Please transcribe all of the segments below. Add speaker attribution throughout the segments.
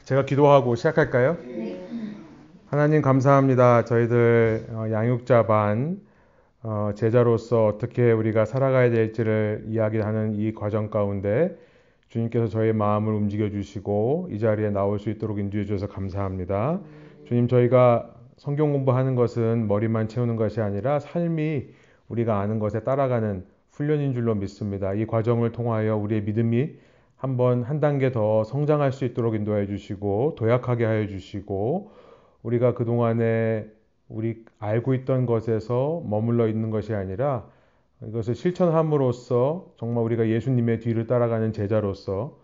Speaker 1: 제가 기도하고 시작할까요? 하나님 감사합니다. 저희들 양육자 반 제자로서 어떻게 우리가 살아가야 될지를 이야기하는 이 과정 가운데 주님께서 저희의 마음을 움직여 주시고 이 자리에 나올 수 있도록 인도해 주셔서 감사합니다. 주님, 저희가 성경 공부하는 것은 머리만 채우는 것이 아니라 삶이 우리가 아는 것에 따라가는 훈련인 줄로 믿습니다. 이 과정을 통하여 우리의 믿음이 한 단계 더 성장할 수 있도록 인도해 주시고 도약하게 하여 주시고 우리가 그동안에 우리 알고 있던 것에서 머물러 있는 것이 아니라 이것을 실천함으로써 정말 우리가 예수님의 뒤를 따라가는 제자로서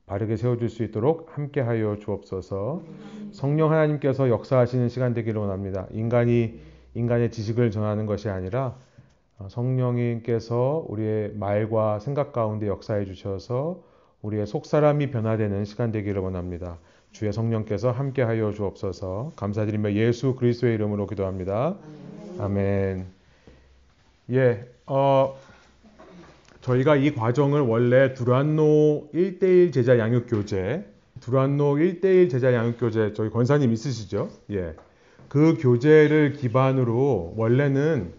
Speaker 1: 바르게 세워줄 수 있도록 함께하여 주옵소서. 성령 하나님께서 역사하시는 시간 되기를 원합니다. 인간의 지식을 전하는 것이 아니라 성령님께서 우리의 말과 생각 가운데 역사해 주셔서 우리의 속사람이 변화되는 시간 되기를 원합니다. 주의 성령께서 함께하여 주옵소서. 감사드리며 예수 그리스도의 이름으로 기도합니다. 아멘. 저희가 이 과정을 원래 두란노 1대1 제자 양육 교재, 저희 권사님 있으시죠? 그 교재를 기반으로 원래는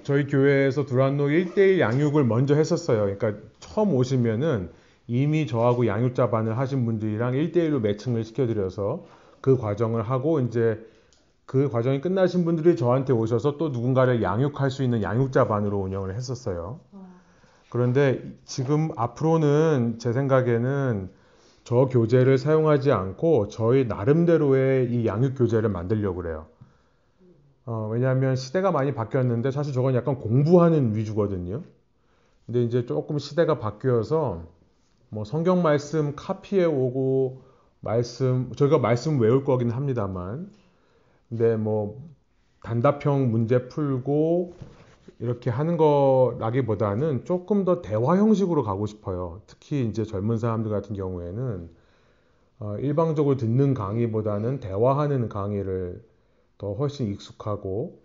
Speaker 1: 저희 교회에서 두란노 1대1 양육을 먼저 했었어요. 그러니까 처음 오시면은 이미 저하고 양육자 반을 하신 분들이랑 1대1로 매칭을 시켜드려서 그 과정을 하고 이제 그 과정이 끝나신 분들이 저한테 오셔서 또 누군가를 양육할 수 있는 양육자 반으로 운영을 했었어요. 그런데 지금 앞으로는 제 생각에는 저 교재를 사용하지 않고 저희 나름대로의 이 양육 교재를 만들려고 그래요. 왜냐하면 시대가 많이 바뀌었는데 사실 저건 약간 공부하는 위주거든요. 근데 이제 조금 시대가 바뀌어서 뭐 성경 말씀 카피해 오고 저희가 말씀 외울 거긴 합니다만 근데 뭐 단답형 문제 풀고 이렇게 하는 거라기보다는 조금 더 대화 형식으로 가고 싶어요. 특히 이제 젊은 사람들 같은 경우에는 일방적으로 듣는 강의보다는 대화하는 강의를 더 훨씬 익숙하고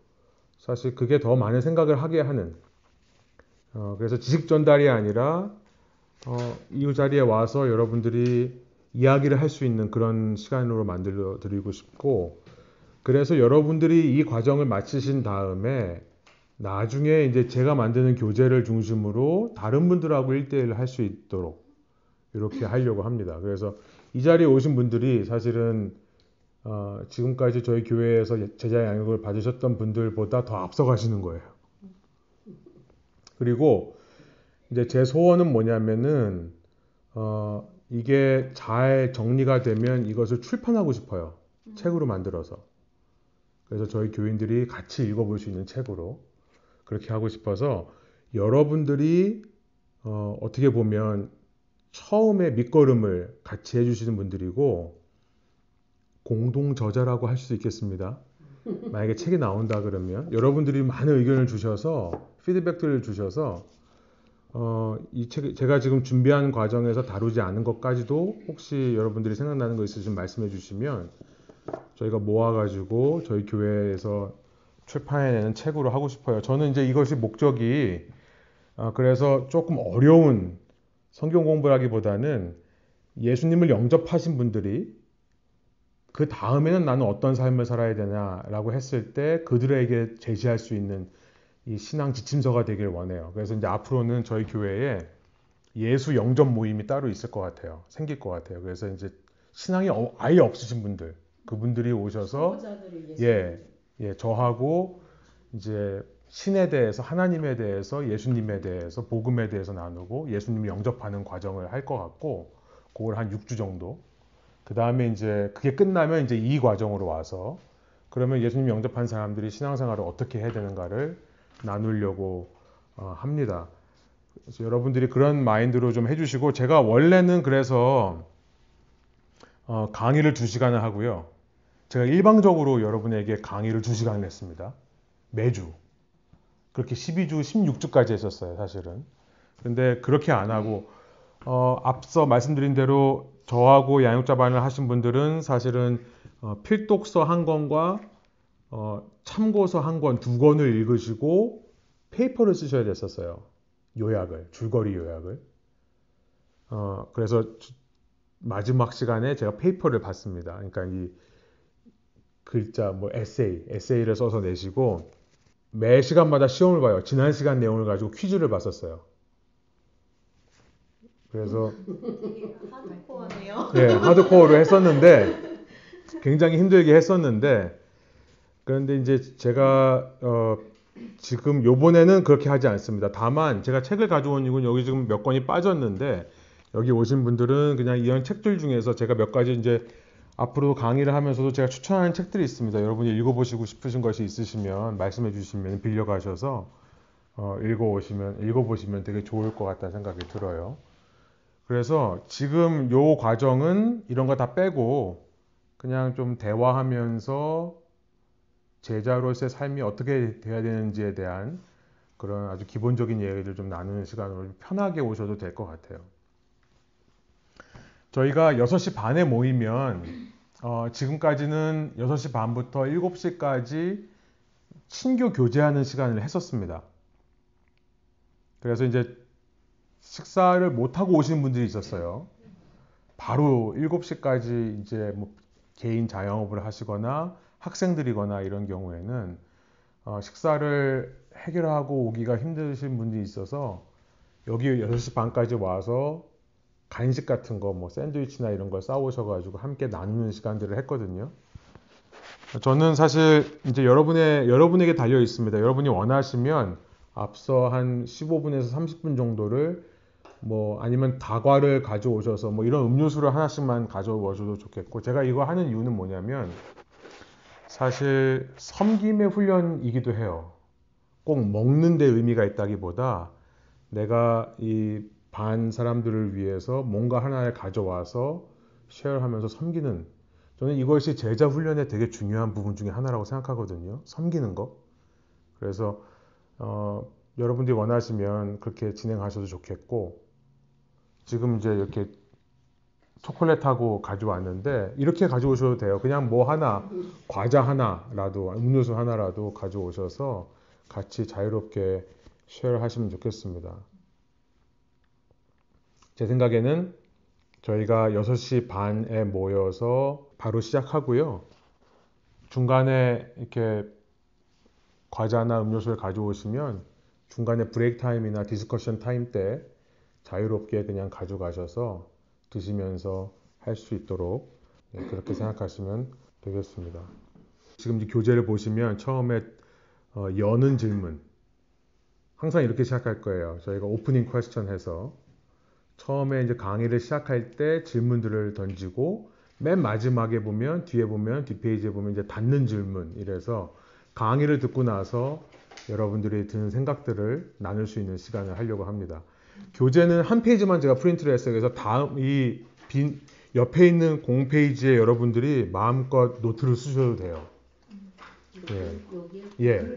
Speaker 1: 사실 그게 더 많은 생각을 하게 하는 그래서 지식 전달이 아니라 이 자리에 와서 여러분들이 이야기를 할 수 있는 그런 시간으로 만들어 드리고 싶고 그래서 여러분들이 이 과정을 마치신 다음에 나중에 이제 제가 만드는 교재를 중심으로 다른 분들하고 1대1을 할 수 있도록 이렇게 하려고 합니다. 그래서 이 자리에 오신 분들이 사실은 지금까지 저희 교회에서 제자 양육을 받으셨던 분들보다 더 앞서가시는 거예요. 그리고 이제 제 소원은 뭐냐면은 이게 잘 정리가 되면 이것을 출판하고 싶어요. 책으로 만들어서. 그래서 저희 교인들이 같이 읽어볼 수 있는 책으로 그렇게 하고 싶어서 여러분들이 어떻게 보면 처음에 밑거름을 같이 해주시는 분들이고 공동 저자라고 할 수 있겠습니다. 만약에 책이 나온다 그러면 여러분들이 많은 의견을 주셔서 피드백들을 주셔서 이 책 제가 지금 준비한 과정에서 다루지 않은 것까지도 혹시 여러분들이 생각나는 거 있으시면 말씀해 주시면 저희가 모아가지고 저희 교회에서 출판해내는 책으로 하고 싶어요. 저는 이제 이것이 목적이 그래서 조금 어려운 성경 공부라기보다는 예수님을 영접하신 분들이 그 다음에는 나는 어떤 삶을 살아야 되냐라고 했을 때 그들에게 제시할 수 있는 이 신앙 지침서가 되길 원해요. 그래서 이제 앞으로는 저희 교회에 예수 영접 모임이 따로 있을 것 같아요. 생길 것 같아요. 그래서 이제 신앙이 아예 없으신 분들, 그분들이 오셔서 저하고 이제 신에 대해서, 하나님에 대해서, 예수님에 대해서, 복음에 대해서 나누고 예수님을 영접하는 과정을 할 것 같고, 그걸 한 6주 정도. 그 다음에 이제 그게 끝나면 이제 이 과정으로 와서 그러면 예수님 영접한 사람들이 신앙생활을 어떻게 해야 되는가를 나누려고 합니다. 그래서 여러분들이 그런 마인드로 좀 해주시고 제가 원래는 그래서 강의를 2시간을 하고요. 제가 일방적으로 여러분에게 강의를 2시간을 했습니다. 매주. 그렇게 12주, 16주까지 했었어요, 사실은. 근데 그렇게 안 하고 앞서 말씀드린 대로 저하고 양육자반을 하신 분들은 사실은 필독서 한 권과 참고서 한 권, 2권을 읽으시고 페이퍼를 쓰셔야 됐었어요. 요약을, 줄거리 요약을. 그래서 마지막 시간에 제가 페이퍼를 받습니다. 그러니까 이 글자 뭐 에세이를 써서 내시고 매 시간마다 시험을 봐요. 지난 시간 내용을 가지고 퀴즈를 봤었어요. 그래서
Speaker 2: 되게 하드코어네요.
Speaker 1: 예, 하드코어로 했었는데 굉장히 힘들게 했었는데 그런데 이제 제가 지금 요번에는 그렇게 하지 않습니다. 다만 제가 책을 가져온 이유는 여기 지금 몇 권이 빠졌는데 여기 오신 분들은 그냥 이런 책들 중에서 제가 몇 가지 이제 앞으로 강의를 하면서도 제가 추천하는 책들이 있습니다. 여러분이 읽어보시고 싶으신 것이 있으시면 말씀해 주시면 빌려가셔서 읽어보시면 되게 좋을 것 같다는 생각이 들어요. 그래서 지금 요 과정은 이런 거 다 빼고 그냥 좀 대화하면서 제자로서의 삶이 어떻게 돼야 되는지에 대한 그런 아주 기본적인 얘기를 좀 나누는 시간으로 편하게 오셔도 될 것 같아요. 저희가 6시 반에 모이면 지금까지는 6시 반부터 7시까지 친교 교제하는 시간을 했었습니다. 그래서 이제 식사를 못하고 오신 분들이 있었어요. 바로 7시까지 이제 뭐 개인 자영업을 하시거나 학생들이거나 이런 경우에는 식사를 해결하고 오기가 힘드신 분들이 있어서 여기 6시 반까지 와서 간식 같은 거, 뭐 샌드위치나 이런 걸 싸오셔가지고 함께 나누는 시간들을 했거든요. 저는 사실 이제 여러분에게 달려 있습니다. 여러분이 원하시면 앞서 한 15분에서 30분 정도를 뭐 아니면 다과를 가져오셔서 뭐 이런 음료수를 하나씩만 가져오셔도 좋겠고 제가 이거 하는 이유는 뭐냐면 사실 섬김의 훈련이기도 해요. 꼭 먹는 데 의미가 있다기보다 내가 이 반 사람들을 위해서 뭔가 하나를 가져와서 쉐어하면서 섬기는 저는 이것이 제자 훈련의 되게 중요한 부분 중에 하나라고 생각하거든요. 섬기는 거. 그래서 여러분들이 원하시면 그렇게 진행하셔도 좋겠고 지금 이제 이렇게 초콜릿하고 가져왔는데 이렇게 가져오셔도 돼요. 그냥 뭐 하나 과자 하나라도 음료수 하나라도 가져오셔서 같이 자유롭게 쉐어하시면 좋겠습니다. 제 생각에는 저희가 6시 반에 모여서 바로 시작하고요. 중간에 이렇게 과자나 음료수를 가져오시면 중간에 브레이크 타임이나 디스커션 타임 때 자유롭게 그냥 가져가셔서 드시면서 할 수 있도록 그렇게 생각하시면 되겠습니다. 지금 이제 교재를 보시면 처음에 여는 질문 항상 이렇게 시작할 거예요. 저희가 오프닝 퀘스천 해서 처음에 이제 강의를 시작할 때 질문들을 던지고 맨 마지막에 보면 뒤에 보면 뒷페이지에 보면 이제 닫는 질문 이래서 강의를 듣고 나서 여러분들이 드는 생각들을 나눌 수 있는 시간을 하려고 합니다. 교재는 한 페이지만 제가 프린트를 했어요. 그래서 다음 이 옆에 있는 공페이지에 여러분들이 마음껏 노트를 쓰셔도 돼요.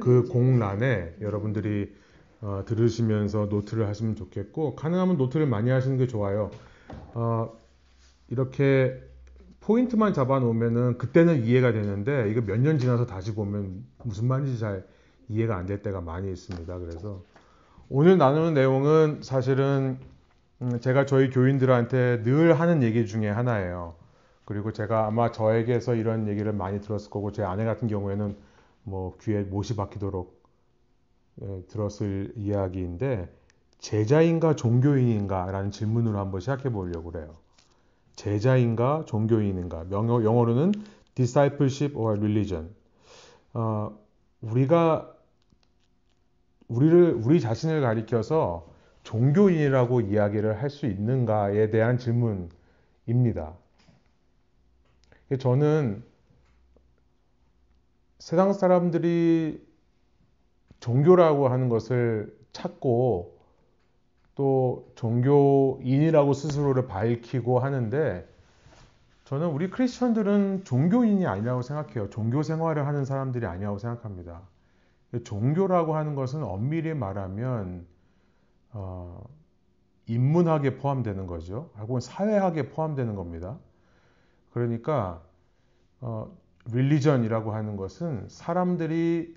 Speaker 1: 그 공란에 여러분들이 들으시면서 노트를 하시면 좋겠고 가능하면 노트를 많이 하시는 게 좋아요. 이렇게 포인트만 잡아 놓으면은 그때는 이해가 되는데 이거 몇 년 지나서 다시 보면 무슨 말인지 잘 이해가 안 될 때가 많이 있습니다. 그래서 오늘 나누는 내용은 사실은 제가 저희 교인들한테 늘 하는 얘기 중에 하나예요. 그리고 제가 아마 저에게서 이런 얘기를 많이 들었을 거고 제 아내 같은 경우에는 뭐 귀에 못이 박히도록 들었을 이야기인데 제자인가 종교인인가 라는 질문으로 한번 시작해 보려고 그래요. 제자인가 종교인인가 영어로는 discipleship or religion 우리 자신을 가리켜서 종교인이라고 이야기를 할 수 있는가에 대한 질문입니다. 저는 세상 사람들이 종교라고 하는 것을 찾고 또 종교인이라고 스스로를 밝히고 하는데 저는 우리 크리스천들은 종교인이 아니라고 생각해요. 종교 생활을 하는 사람들이 아니라고 생각합니다. 종교라고 하는 것은 엄밀히 말하면 인문학에 포함되는 거죠. 혹은 사회학에 포함되는 겁니다. 그러니까 religion이라고 하는 것은 사람들이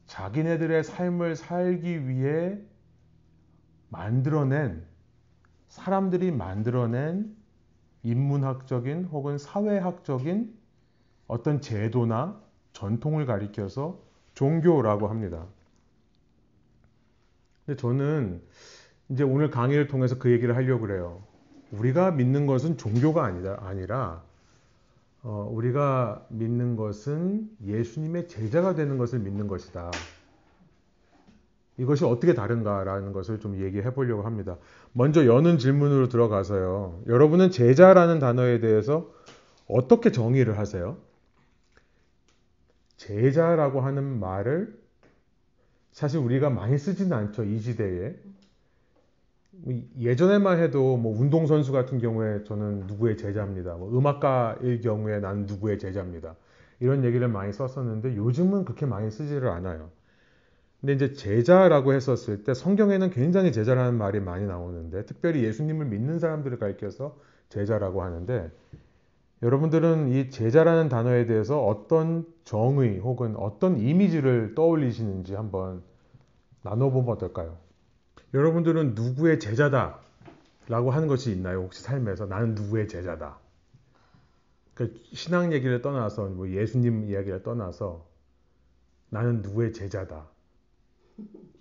Speaker 1: 자기네들의 삶을 살기 위해 사람들이 만들어낸 인문학적인 혹은 사회학적인 어떤 제도나 전통을 가리켜서 종교라고 합니다. 근데 저는 이제 오늘 강의를 통해서 그 얘기를 하려고 그래요. 우리가 믿는 것은 종교가 아니라 우리가 믿는 것은 예수님의 제자가 되는 것을 믿는 것이다. 이것이 어떻게 다른가라는 것을 좀 얘기해 보려고 합니다. 먼저 여는 질문으로 들어가서요. 여러분은 제자라는 단어에 대해서 어떻게 정의를 하세요? 제자라고 하는 말을 사실 우리가 많이 쓰지는 않죠. 이 시대에. 예전에만 해도 뭐 운동선수 같은 경우에 저는 누구의 제자입니다. 뭐 음악가일 경우에 나는 누구의 제자입니다. 이런 얘기를 많이 썼었는데 요즘은 그렇게 많이 쓰지를 않아요. 근데 이제 제자라고 했었을 때 성경에는 굉장히 제자라는 말이 많이 나오는데 특별히 예수님을 믿는 사람들을 가리켜서 제자라고 하는데 여러분들은 이 제자라는 단어에 대해서 어떤 정의 혹은 어떤 이미지를 떠올리시는지 한번 나눠보면 어떨까요? 여러분들은 누구의 제자다 라고 하는 것이 있나요? 혹시 삶에서 나는 누구의 제자다. 그러니까 신앙 얘기를 떠나서 뭐 예수님 이야기를 떠나서 나는 누구의 제자다.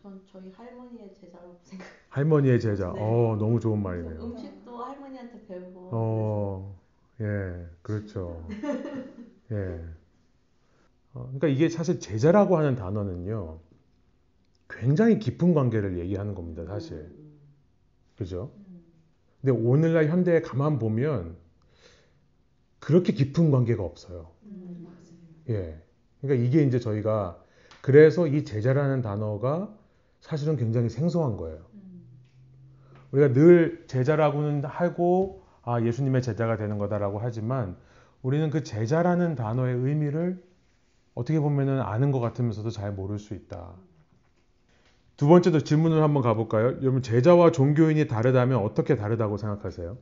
Speaker 2: 전 저희 할머니의 제자라고 생각해요.
Speaker 1: 할머니의 제자.
Speaker 2: 네.
Speaker 1: 너무 좋은 말이네요.
Speaker 2: 음식도 할머니한테 배우고.
Speaker 1: 예, 그렇죠. 예. 그러니까 이게 사실 제자라고 하는 단어는요, 굉장히 깊은 관계를 얘기하는 겁니다, 사실. 그죠? 근데 오늘날 현대에 가만 보면 그렇게 깊은 관계가 없어요. 예. 그러니까 이게 이제 저희가 그래서 이 제자라는 단어가 사실은 굉장히 생소한 거예요. 우리가 늘 제자라고는 하고 예수님의 제자가 되는 거다라고 하지만 우리는 그 제자라는 단어의 의미를 어떻게 보면은 아는 것 같으면서도 잘 모를 수 있다. 두 번째도 질문을 한번 가볼까요? 여러분 제자와 종교인이 다르다면 어떻게 다르다고 생각하세요?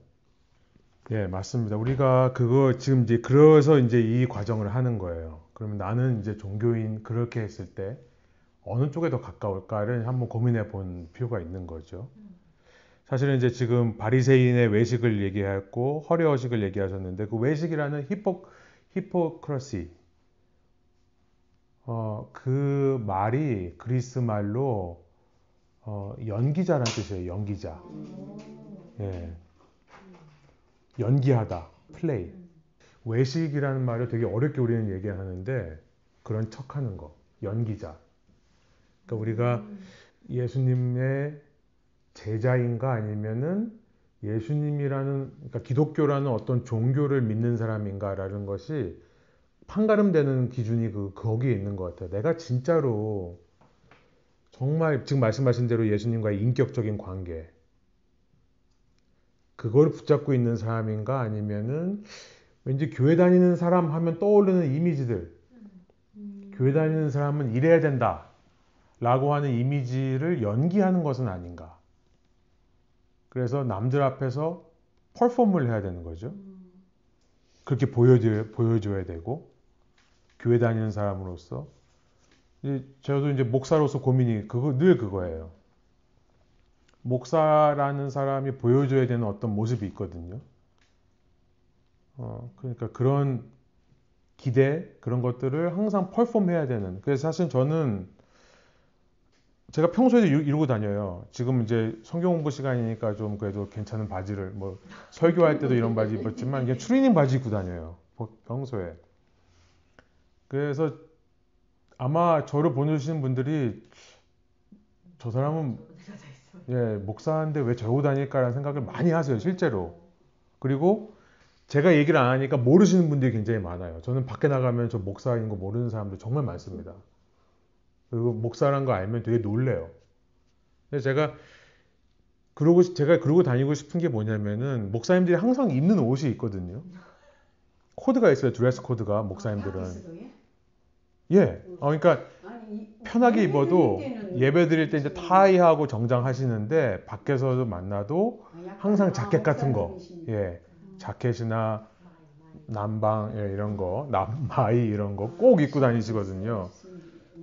Speaker 1: 예, 맞습니다. 우리가 그거 지금 이제 그래서 이제 이 과정을 하는 거예요. 그러면 나는 이제 종교인 그렇게 했을 때 어느 쪽에 더 가까울까를 한번 고민해 본 필요가 있는 거죠. 사실은 이제 지금 바리새인의 외식을 얘기했고 허례허식을 얘기하셨는데 그 외식이라는 히포크러시 그 말이 그리스 말로 연기자라는 뜻이에요. 연기자. 예. 연기하다. 플레이. 외식이라는 말을 되게 어렵게 우리는 얘기하는데 그런 척하는 거. 연기자. 그러니까 우리가 예수님의 제자인가 아니면은 예수님이라는 그러니까 기독교라는 어떤 종교를 믿는 사람인가라는 것이 판가름되는 기준이 거기에 있는 것 같아요. 내가 진짜로 정말 지금 말씀하신 대로 예수님과의 인격적인 관계 그걸 붙잡고 있는 사람인가 아니면은 왠지 교회 다니는 사람 하면 떠오르는 이미지들 교회 다니는 사람은 이래야 된다 라고 하는 이미지를 연기하는 것은 아닌가. 그래서 남들 앞에서 퍼포먼을 해야 되는 거죠. 그렇게 보여줘야 되고 교회 다니는 사람으로서 저도 이제 목사로서 고민이 늘 그거예요. 목사라는 사람이 보여줘야 되는 어떤 모습이 있거든요. 그러니까 그런 기대 그런 것들을 항상 퍼폼해야 되는. 그래서 사실 저는 제가 평소에도 이러고 다녀요. 지금 이제 성경 공부 시간이니까 좀 그래도 괜찮은 바지를 뭐 설교할 때도 이런 바지 입었지만 그냥 추리닝 바지 입고 다녀요. 평소에. 그래서 아마 저를 보내주시는 분들이 저 사람은 목사인데 왜 저러고 다닐까라는 생각을 많이 하세요. 실제로. 그리고 제가 얘기를 안 하니까 모르시는 분들이 굉장히 많아요. 저는 밖에 나가면 저 목사인 거 모르는 사람들 정말 많습니다. 그리고 목사란 거 알면 되게 놀래요. 근데 제가 그러고 다니고 싶은 게 뭐냐면은 목사님들이 항상 입는 옷이 있거든요. 코드가 있어요. 드레스 코드가 목사님들은. 예. 그러니까 편하게 입어도 예배 드릴 때 이제 타이하고 정장 하시는데 밖에서도 만나도 항상 자켓 같은 거. 예. 자켓이나 남방 이런 거, 남마이 이런 거 꼭 입고 다니시거든요.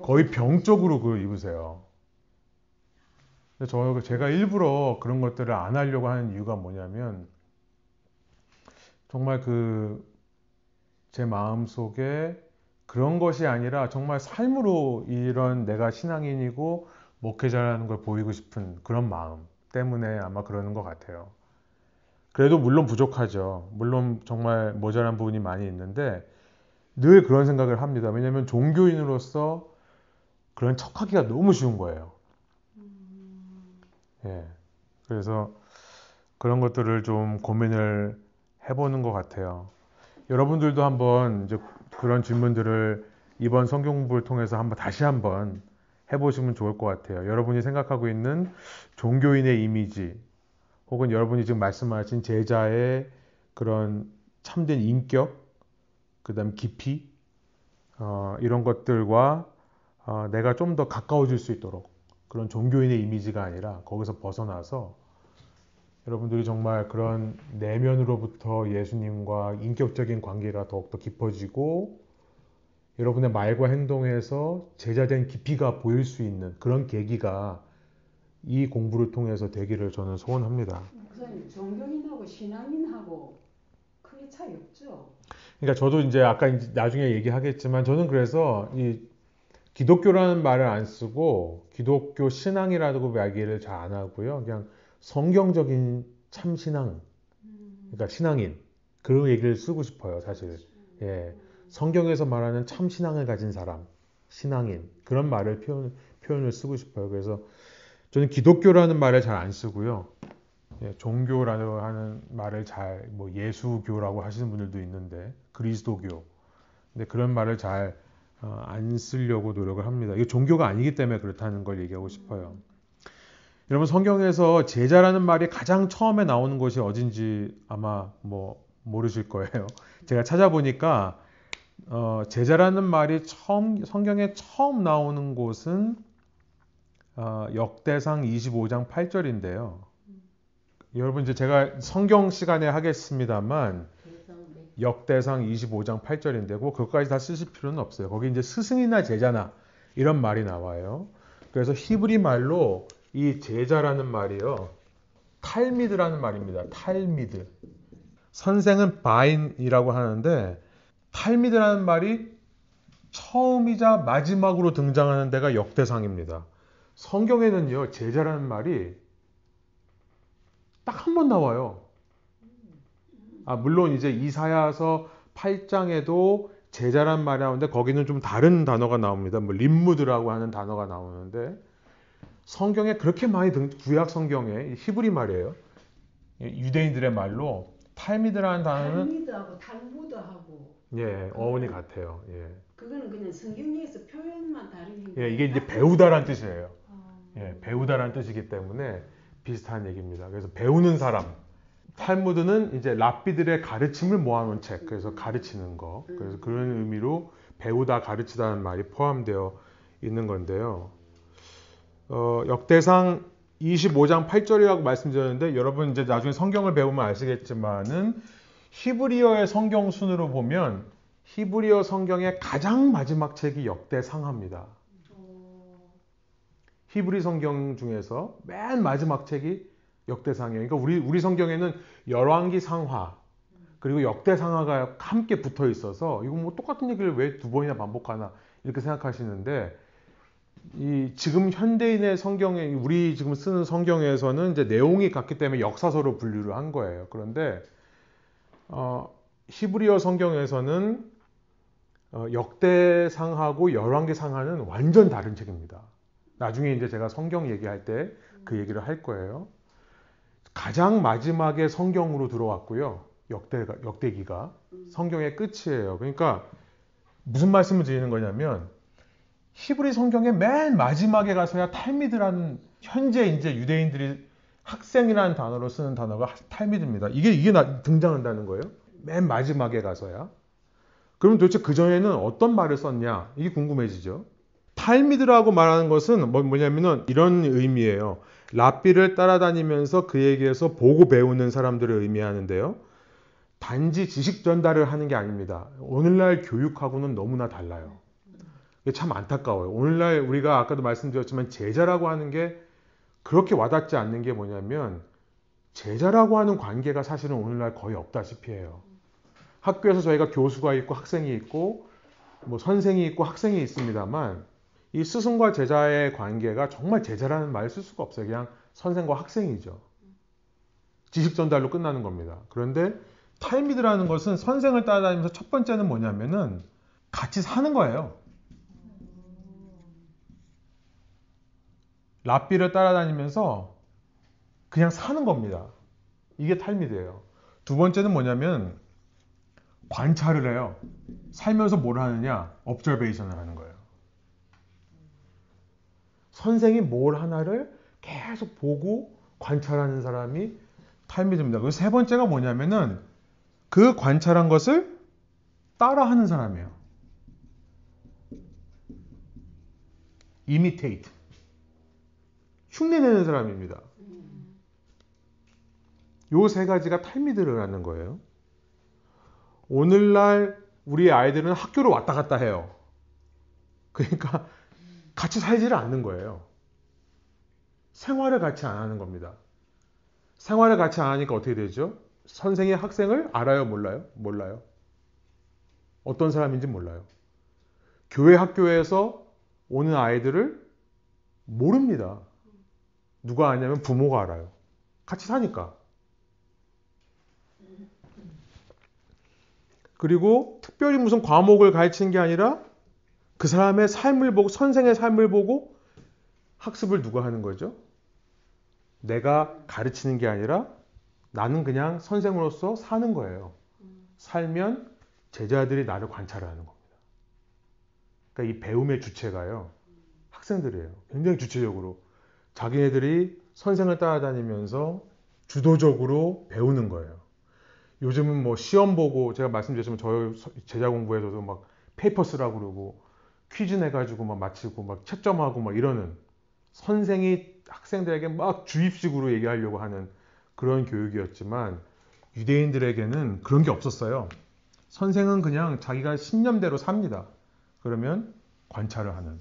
Speaker 1: 거의 병적으로 그걸 입으세요. 제가 일부러 그런 것들을 안 하려고 하는 이유가 뭐냐면 정말 제 마음 속에 그런 것이 아니라 정말 삶으로 이런 내가 신앙인이고 목회자라는 걸 보이고 싶은 그런 마음 때문에 아마 그러는 것 같아요. 그래도 물론 부족하죠. 물론 정말 모자란 부분이 많이 있는데 늘 그런 생각을 합니다. 왜냐하면 종교인으로서 그런 척하기가 너무 쉬운 거예요. 예. 그래서 그런 것들을 좀 고민을 해보는 것 같아요. 여러분들도 한번 이제 그런 질문들을 이번 성경 공부를 통해서 다시 한번 해보시면 좋을 것 같아요. 여러분이 생각하고 있는 종교인의 이미지, 혹은 여러분이 지금 말씀하신 제자의 그런 참된 인격, 그다음 깊이, 이런 것들과 내가 좀 더 가까워질 수 있도록 그런 종교인의 이미지가 아니라 거기서 벗어나서 여러분들이 정말 그런 내면으로부터 예수님과 인격적인 관계가 더욱더 깊어지고 여러분의 말과 행동에서 제자된 깊이가 보일 수 있는 그런 계기가 이 공부를 통해서 되기를 저는 소원합니다.
Speaker 3: 목사님, 종교인하고 신앙인하고 크게 차이 없죠?
Speaker 1: 그러니까 저도 이제 아까 이제 나중에 얘기하겠지만 저는 그래서 이 기독교라는 말을 안 쓰고 기독교 신앙이라고 이야기를 잘 안 하고요. 그냥 성경적인 참신앙, 그러니까 신앙인 그런 얘기를 쓰고 싶어요, 사실. 예, 성경에서 말하는 참신앙을 가진 사람, 신앙인 그런 말을 표현을 쓰고 싶어요. 그래서 저는 기독교라는 말을 잘 안 쓰고요. 예, 종교라고 하는 말을 뭐 예수교라고 하시는 분들도 있는데 그리스도교, 근데 그런 말을 잘 안 쓰려고 노력을 합니다. 이게 종교가 아니기 때문에 그렇다는 걸 얘기하고 싶어요. 여러분 성경에서 제자라는 말이 가장 처음에 나오는 곳이 어딘지 아마 뭐 모르실 거예요. 제가 찾아보니까 제자라는 말이 성경에 처음 나오는 곳은 역대상 25장 8절인데요. 여러분 이제 제가 성경 시간에 하겠습니다만 역대상 25장 8절인데 그것까지 다 쓰실 필요는 없어요. 거기 이제 스승이나 제자나 이런 말이 나와요. 그래서 히브리 말로 이 제자라는 말이요. 탈미드라는 말입니다. 탈미드. 선생은 바인이라고 하는데 탈미드라는 말이 처음이자 마지막으로 등장하는 데가 역대상입니다. 성경에는요. 제자라는 말이 딱 한 번 나와요. 물론 이제 이사야서 8장에도 제자란 말이 나오는데 거기는 좀 다른 단어가 나옵니다. 뭐 림무드라고 하는 단어가 나오는데 성경에 그렇게 많이 구약 성경에 히브리 말이에요. 유대인들의 말로 탈미드라는 단어는
Speaker 3: 탈미드하고 탈무드하고
Speaker 1: 어원이 같아요. 예.
Speaker 3: 그거는 그냥 성경에서 표현만 다른
Speaker 1: 예, 이게 이제 배우다라는 뜻이에요. 예, 배우다라는 뜻이기 때문에 비슷한 얘기입니다. 그래서 배우는 사람. 탈무드는 이제 랍비들의 가르침을 모아놓은 책, 그래서 가르치는 거. 그래서 그런 의미로 배우다, 가르치다는 말이 포함되어 있는 건데요. 역대상 25장 8절이라고 말씀드렸는데 여러분 이제 나중에 성경을 배우면 아시겠지만은 히브리어의 성경 순으로 보면 히브리어 성경의 가장 마지막 책이 역대상하입니다. 히브리 성경 중에서 맨 마지막 책이 역대상이에요. 그러니까 우리 성경에는 열왕기 상하 그리고 역대상하가 함께 붙어 있어서 이거 뭐 똑같은 얘기를 왜 두 번이나 반복하나 이렇게 생각하시는데 지금 현대인의 성경에 우리 지금 쓰는 성경에서는 이제 내용이 같기 때문에 역사서로 분류를 한 거예요. 그런데 히브리어 성경에서는 역대상하고 열왕기 상하는 완전 다른 책입니다. 나중에 이제 제가 성경 얘기할 때 그 얘기를 할 거예요. 가장 마지막에 성경으로 들어왔고요. 역대기가 성경의 끝이에요. 그러니까 무슨 말씀을 드리는 거냐면 히브리 성경의 맨 마지막에 가서야 탈미드라는 현재 이제 유대인들이 학생이라는 단어로 쓰는 단어가 탈미드입니다. 이게 등장한다는 거예요. 맨 마지막에 가서야. 그럼 도대체 그 전에는 어떤 말을 썼냐? 이게 궁금해지죠. 탈미드라고 말하는 것은 뭐냐면은 이런 의미예요. 랍비를 따라다니면서 그에게서 보고 배우는 사람들을 의미하는데요. 단지 지식 전달을 하는 게 아닙니다. 오늘날 교육하고는 너무나 달라요. 이게 참 안타까워요. 오늘날 우리가 아까도 말씀드렸지만 제자라고 하는 게 그렇게 와닿지 않는 게 뭐냐면 제자라고 하는 관계가 사실은 오늘날 거의 없다시피 해요. 학교에서 저희가 교수가 있고 학생이 있고 뭐 선생이 있고 학생이 있습니다만 이 스승과 제자의 관계가 정말 제자라는 말을 쓸 수가 없어요. 그냥 선생과 학생이죠. 지식 전달로 끝나는 겁니다. 그런데 탈미드라는 것은 선생을 따라다니면서 첫 번째는 뭐냐면은 같이 사는 거예요. 랍비를 따라다니면서 그냥 사는 겁니다. 이게 탈미드예요. 두 번째는 뭐냐면 관찰을 해요. 살면서 뭘 하느냐? observation을 하는 거예요. 선생이 뭘 하나를 계속 보고 관찰하는 사람이 탈미드입니다. 그리고 세 번째가 뭐냐면은 그 관찰한 것을 따라하는 사람이에요. imitate. 흉내내는 사람입니다. 요 세 가지가 탈미드를 하는 거예요. 오늘날 우리 아이들은 학교를 왔다 갔다 해요. 그러니까 같이 살지를 않는 거예요. 생활을 같이 안 하는 겁니다. 생활을 같이 안 하니까 어떻게 되죠? 선생이 학생을 알아요? 몰라요? 몰라요. 어떤 사람인지 몰라요. 교회 학교에서 오는 아이들을 모릅니다. 누가 아냐면 부모가 알아요. 같이 사니까. 그리고 특별히 무슨 과목을 가르치는 게 아니라 그 사람의 삶을 보고 선생의 삶을 보고 학습을 누가 하는 거죠? 내가 가르치는 게 아니라 나는 그냥 선생으로서 사는 거예요. 살면 제자들이 나를 관찰하는 겁니다. 그러니까 이 배움의 주체가요. 학생들이에요. 굉장히 주체적으로. 자기네들이 선생을 따라다니면서 주도적으로 배우는 거예요. 요즘은 뭐 시험 보고 제가 말씀드렸지만 저 제자 공부에서도 막 페이퍼 쓰라고 그러고 퀴즈 내가지고 막 마치고 막 채점하고 막 이러는 선생이 학생들에게 막 주입식으로 얘기하려고 하는 그런 교육이었지만 유대인들에게는 그런 게 없었어요. 선생은 그냥 자기가 신념대로 삽니다. 그러면 관찰을 하는.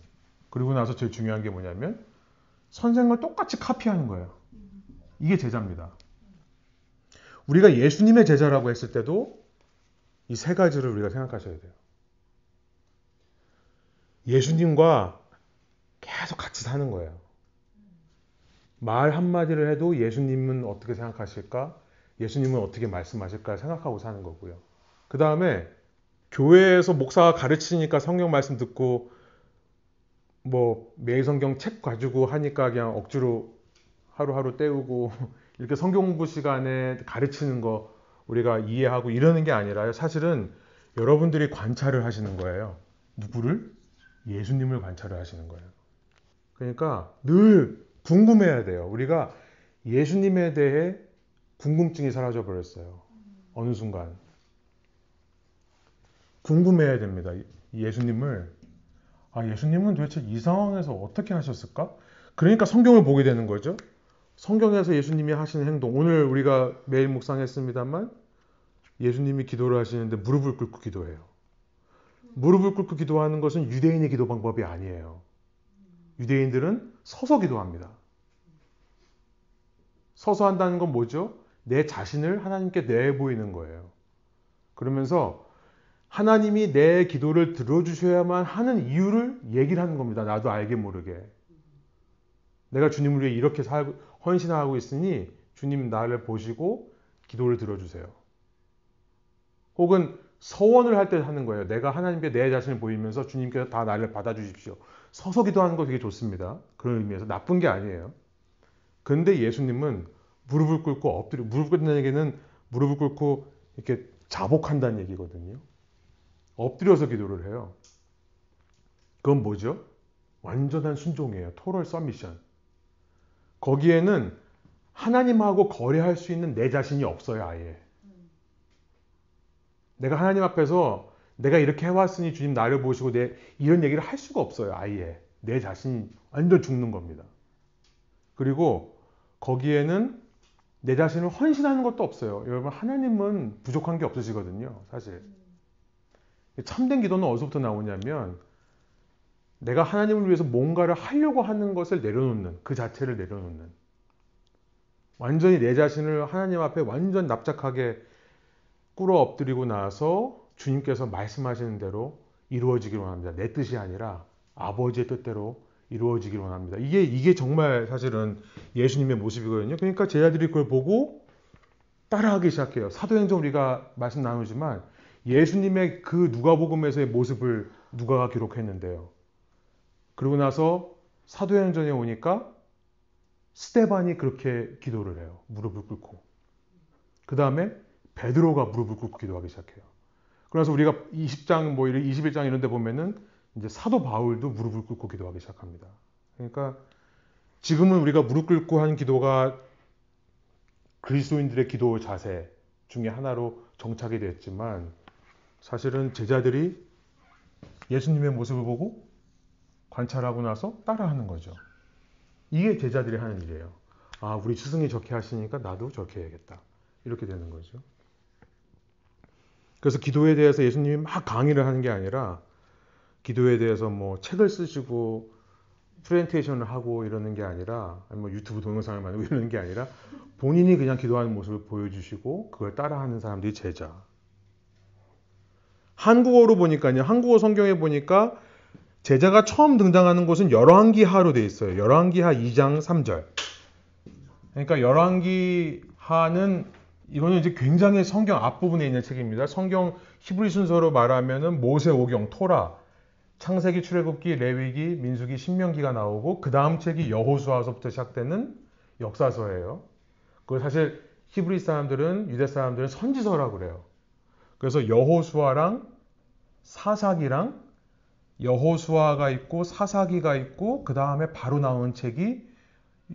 Speaker 1: 그리고 나서 제일 중요한 게 뭐냐면 선생을 똑같이 카피하는 거예요. 이게 제자입니다. 우리가 예수님의 제자라고 했을 때도 이 세 가지를 우리가 생각하셔야 돼요. 예수님과 계속 같이 사는 거예요. 말 한마디를 해도 예수님은 어떻게 생각하실까? 예수님은 어떻게 말씀하실까? 생각하고 사는 거고요. 그 다음에 교회에서 목사가 가르치니까 성경 말씀 듣고 뭐 매일 성경 책 가지고 하니까 그냥 억지로 하루하루 때우고 이렇게 성경 공부 시간에 가르치는 거 우리가 이해하고 이러는 게 아니라요. 사실은 여러분들이 관찰을 하시는 거예요. 누구를? 예수님을 관찰을 하시는 거예요. 그러니까 늘 궁금해야 돼요. 우리가 예수님에 대해 궁금증이 사라져 버렸어요. 어느 순간. 궁금해야 됩니다. 예수님을. 예수님은 도대체 이 상황에서 어떻게 하셨을까? 그러니까 성경을 보게 되는 거죠. 성경에서 예수님이 하시는 행동. 오늘 우리가 매일 묵상했습니다만 예수님이 기도를 하시는데 무릎을 꿇고 기도해요. 무릎을 꿇고 기도하는 것은 유대인의 기도 방법이 아니에요. 유대인들은 서서 기도합니다. 서서 한다는 건 뭐죠? 내 자신을 하나님께 내보이는 거예요. 그러면서 하나님이 내 기도를 들어주셔야만 하는 이유를 얘기를 하는 겁니다. 나도 알게 모르게. 내가 주님을 위해 이렇게 헌신하고 있으니 주님 나를 보시고 기도를 들어주세요. 혹은 서원을 할 때 하는 거예요. 내가 하나님께 내 자신을 보이면서 주님께서 다 나를 받아주십시오. 서서 기도하는 거 되게 좋습니다. 그런 의미에서 나쁜 게 아니에요. 그런데 예수님은 무릎을 꿇고 엎드려, 무릎 꿇는 얘기는 무릎을 꿇고 이렇게 자복한다는 얘기거든요. 엎드려서 기도를 해요. 그건 뭐죠? 완전한 순종이에요. 토럴 서미션. 거기에는 하나님하고 거래할 수 있는 내 자신이 없어요, 아예. 내가 하나님 앞에서 내가 이렇게 해왔으니 주님 나를 보시고 이런 얘기를 할 수가 없어요, 아예. 내 자신이 완전 죽는 겁니다. 그리고 거기에는 내 자신을 헌신하는 것도 없어요. 여러분, 하나님은 부족한 게 없으시거든요, 사실. 참된 기도는 어디서부터 나오냐면 내가 하나님을 위해서 뭔가를 하려고 하는 것을 내려놓는, 그 자체를 내려놓는. 완전히 내 자신을 하나님 앞에 완전 납작하게 꿇어 엎드리고 나서 주님께서 말씀하시는 대로 이루어지기를 원합니다. 내 뜻이 아니라 아버지의 뜻대로 이루어지기를 원합니다. 이게 정말 사실은 예수님의 모습이거든요. 그러니까 제자들이 그걸 보고 따라하기 시작해요. 사도행전 우리가 말씀 나누지만 예수님의 그 누가복음에서의 모습을 누가가 기록했는데요. 그러고 나서 사도행전에 오니까 스데반이 그렇게 기도를 해요. 무릎을 꿇고. 그 다음에 베드로가 무릎을 꿇고 기도하기 시작해요. 그래서 우리가 20장 21장 이런 데 보면은 이제 사도 바울도 무릎을 꿇고 기도하기 시작합니다. 그러니까 지금은 우리가 무릎 꿇고 하는 기도가 그리스도인들의 기도 자세 중에 하나로 정착이 됐지만 사실은 제자들이 예수님의 모습을 보고 관찰하고 나서 따라하는 거죠. 이게 제자들이 하는 일이에요. 아, 우리 스승이 저렇게 하시니까 나도 저렇게 해야겠다. 이렇게 되는 거죠. 그래서 기도에 대해서 예수님이 막 강의를 하는 게 아니라 기도에 대해서 뭐 책을 쓰시고 프레젠테이션을 하고 이러는 게 아니라 뭐 유튜브 동영상을 만들고 이러는 게 아니라 본인이 그냥 기도하는 모습을 보여주시고 그걸 따라하는 사람들이 제자. 한국어로 보니까요. 한국어 성경에 보니까 제자가 처음 등장하는 곳은 열왕기하로 되어 있어요. 열왕기하 2장 3절. 그러니까 열왕기하는 이거는 이제 굉장히 성경 앞부분에 있는 책입니다. 성경 히브리 순서로 말하면은 모세오경, 토라, 창세기, 출애굽기, 레위기, 민수기, 신명기가 나오고 그 다음 책이 여호수아서부터 시작되는 역사서예요. 그걸 사실 히브리 사람들은 유대 사람들은 선지서라고 그래요. 그래서 여호수아랑 사사기랑 여호수아가 있고 사사기가 있고 그 다음에 바로 나오는 책이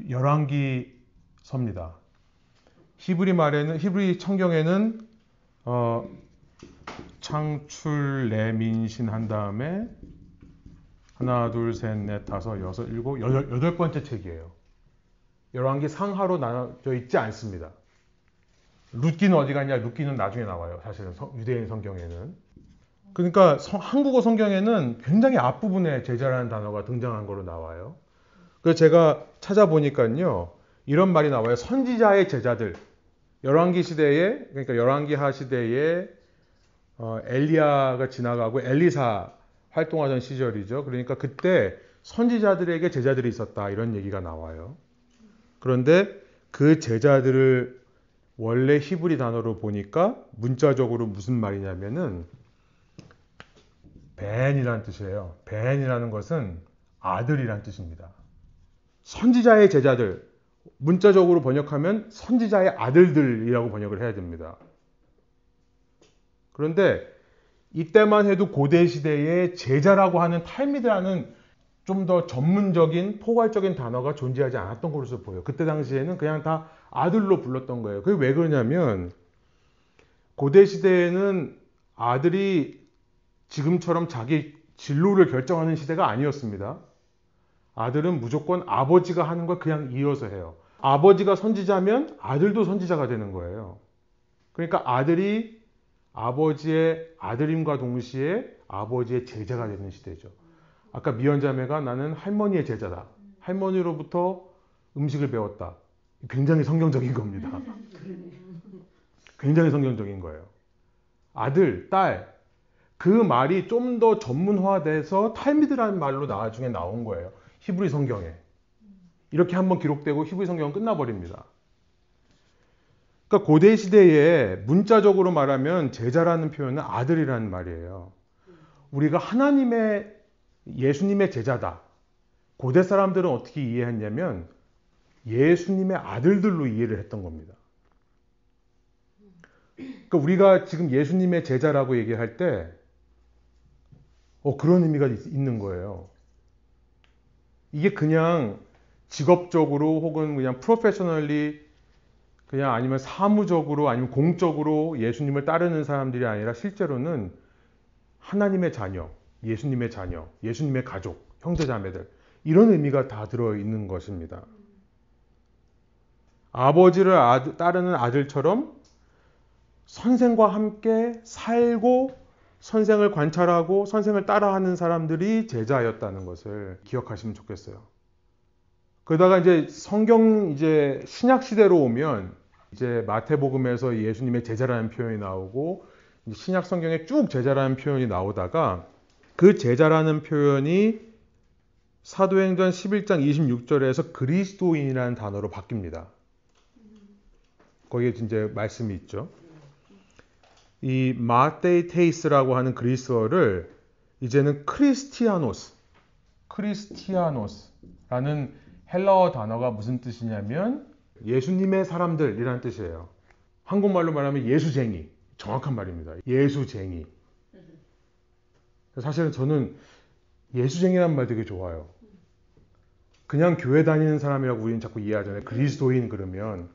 Speaker 1: 열왕기서입니다. 히브리 성경에는 창출 레민신 한 다음에 하나 둘 셋 넷 다섯 여섯 일곱 여덟 번째 책이에요. 열왕기 상하로 나눠져 있지 않습니다. 룻기는 어디 갔냐? 룻기는 나중에 나와요. 사실은 유대인 성경에는. 그러니까 한국어 성경에는 굉장히 앞부분에 제자라는 단어가 등장한 걸로 나와요. 그래서 제가 찾아보니까요. 이런 말이 나와요. 선지자의 제자들. 열왕기 시대에, 그러니까 열왕기하 시대에 엘리야가 지나가고 엘리사 활동하던 시절이죠. 그러니까 그때 선지자들에게 제자들이 있었다. 이런 얘기가 나와요. 그런데 그 제자들을 원래 히브리 단어로 보니까 문자적으로 무슨 말이냐면은 벤이라는 뜻이에요. 벤이라는 것은 아들이라는 뜻입니다. 선지자의 제자들, 문자적으로 번역하면 선지자의 아들들이라고 번역을 해야 됩니다. 그런데 이때만 해도 고대 시대에 제자라고 하는 탈미드라는 좀 더 전문적인 포괄적인 단어가 존재하지 않았던 것으로 보여요. 그때 당시에는 그냥 다 아들로 불렀던 거예요. 그게 왜 그러냐면 고대 시대에는 아들이 지금처럼 자기 진로를 결정하는 시대가 아니었습니다. 아들은 무조건 아버지가 하는 걸 그냥 이어서 해요. 아버지가 선지자면 아들도 선지자가 되는 거예요. 그러니까 아들이 아버지의 아들임과 동시에 아버지의 제자가 되는 시대죠. 아까 미연자매가 나는 할머니의 제자다. 할머니로부터 음식을 배웠다. 굉장히 성경적인 겁니다. 굉장히 성경적인 거예요. 아들, 딸. 그 말이 좀 더 전문화돼서 탈미드라는 말로 나중에 나온 거예요. 히브리 성경에. 이렇게 한번 기록되고 히브리 성경은 끝나버립니다. 그러니까 고대 시대에 문자적으로 말하면 제자라는 표현은 아들이라는 말이에요. 우리가 예수님의 제자다. 고대 사람들은 어떻게 이해했냐면 예수님의 아들들로 이해를 했던 겁니다. 그러니까 우리가 지금 예수님의 제자라고 얘기할 때 그런 의미가 있는 거예요. 이게 그냥 직업적으로 혹은 그냥 프로페셔널리 그냥 아니면 사무적으로 아니면 공적으로 예수님을 따르는 사람들이 아니라 실제로는 하나님의 자녀, 예수님의 자녀, 예수님의 가족, 형제자매들 이런 의미가 다 들어있는 것입니다. 아버지를 따르는 아들처럼 선생과 함께 살고 선생을 관찰하고 선생을 따라하는 사람들이 제자였다는 것을 기억하시면 좋겠어요. 그러다가 이제 성경 신약 시대로 오면 이제 마태복음에서 예수님의 제자라는 표현이 나오고 신약 성경에 쭉 제자라는 표현이 나오다가 그 제자라는 표현이 사도행전 11장 26절에서 그리스도인이라는 단어로 바뀝니다. 거기에 이제 말씀이 있죠. 이 마테이테이스라고 하는 그리스어를 이제는 크리스티아노스라는 헬라어 단어가 무슨 뜻이냐면 예수님의 사람들이라는 뜻이에요. 한국말로 말하면 예수쟁이. 정확한 말입니다. 예수쟁이. 사실은 저는 예수쟁이라는 말 되게 좋아요. 그냥 교회 다니는 사람이라고 우리는 자꾸 이해하잖아요. 그리스도인 그러면.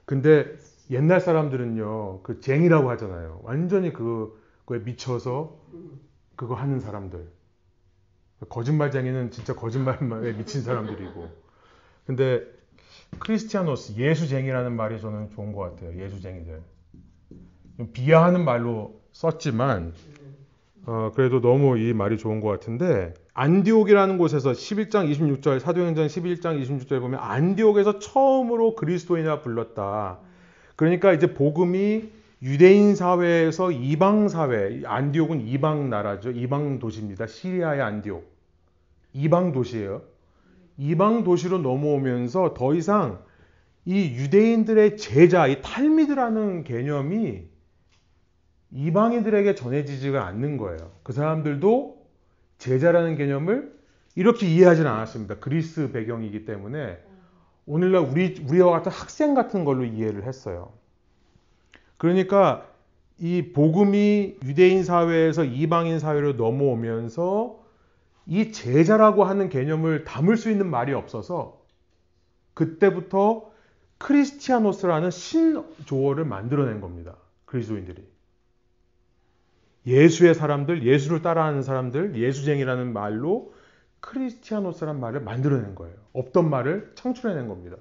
Speaker 1: 근데 옛날 사람들은요, 그 쟁이라고 하잖아요. 완전히 그거에 미쳐서 그거 하는 사람들. 거짓말쟁이는 진짜 거짓말에 미친 사람들이고. 근데 크리스티아노스, 예수쟁이라는 말이 저는 좋은 것 같아요. 예수쟁이들. 좀 비하하는 말로 썼지만 그래도 너무 이 말이 좋은 것 같은데 안디옥이라는 곳에서 11장 26절 사도행전 11장 26절에 보면 안디옥에서 처음으로 그리스도인이라 불렀다. 그러니까 이제 복음이 유대인 사회에서 이방 사회, 안디옥은 이방 나라죠. 이방 도시입니다. 시리아의 안디옥. 이방 도시예요. 이방 도시로 넘어오면서 더 이상 이 유대인들의 제자, 이 탈미드라는 개념이 이방인들에게 전해지지가 않는 거예요. 그 사람들도 제자라는 개념을 이렇게 이해하지는 않았습니다. 그리스 배경이기 때문에 오늘날 우리와 같은 학생 같은 걸로 이해를 했어요. 그러니까 이 복음이 유대인 사회에서 이방인 사회로 넘어오면서 이 제자라고 하는 개념을 담을 수 있는 말이 없어서 그때부터 크리스티아노스라는 신조어를 만들어낸 겁니다. 그리스도인들이. 예수의 사람들, 예수를 따라하는 사람들, 예수쟁이라는 말로 크리스티아노스라는 말을 만들어낸 거예요. 없던 말을 창출해낸 겁니다.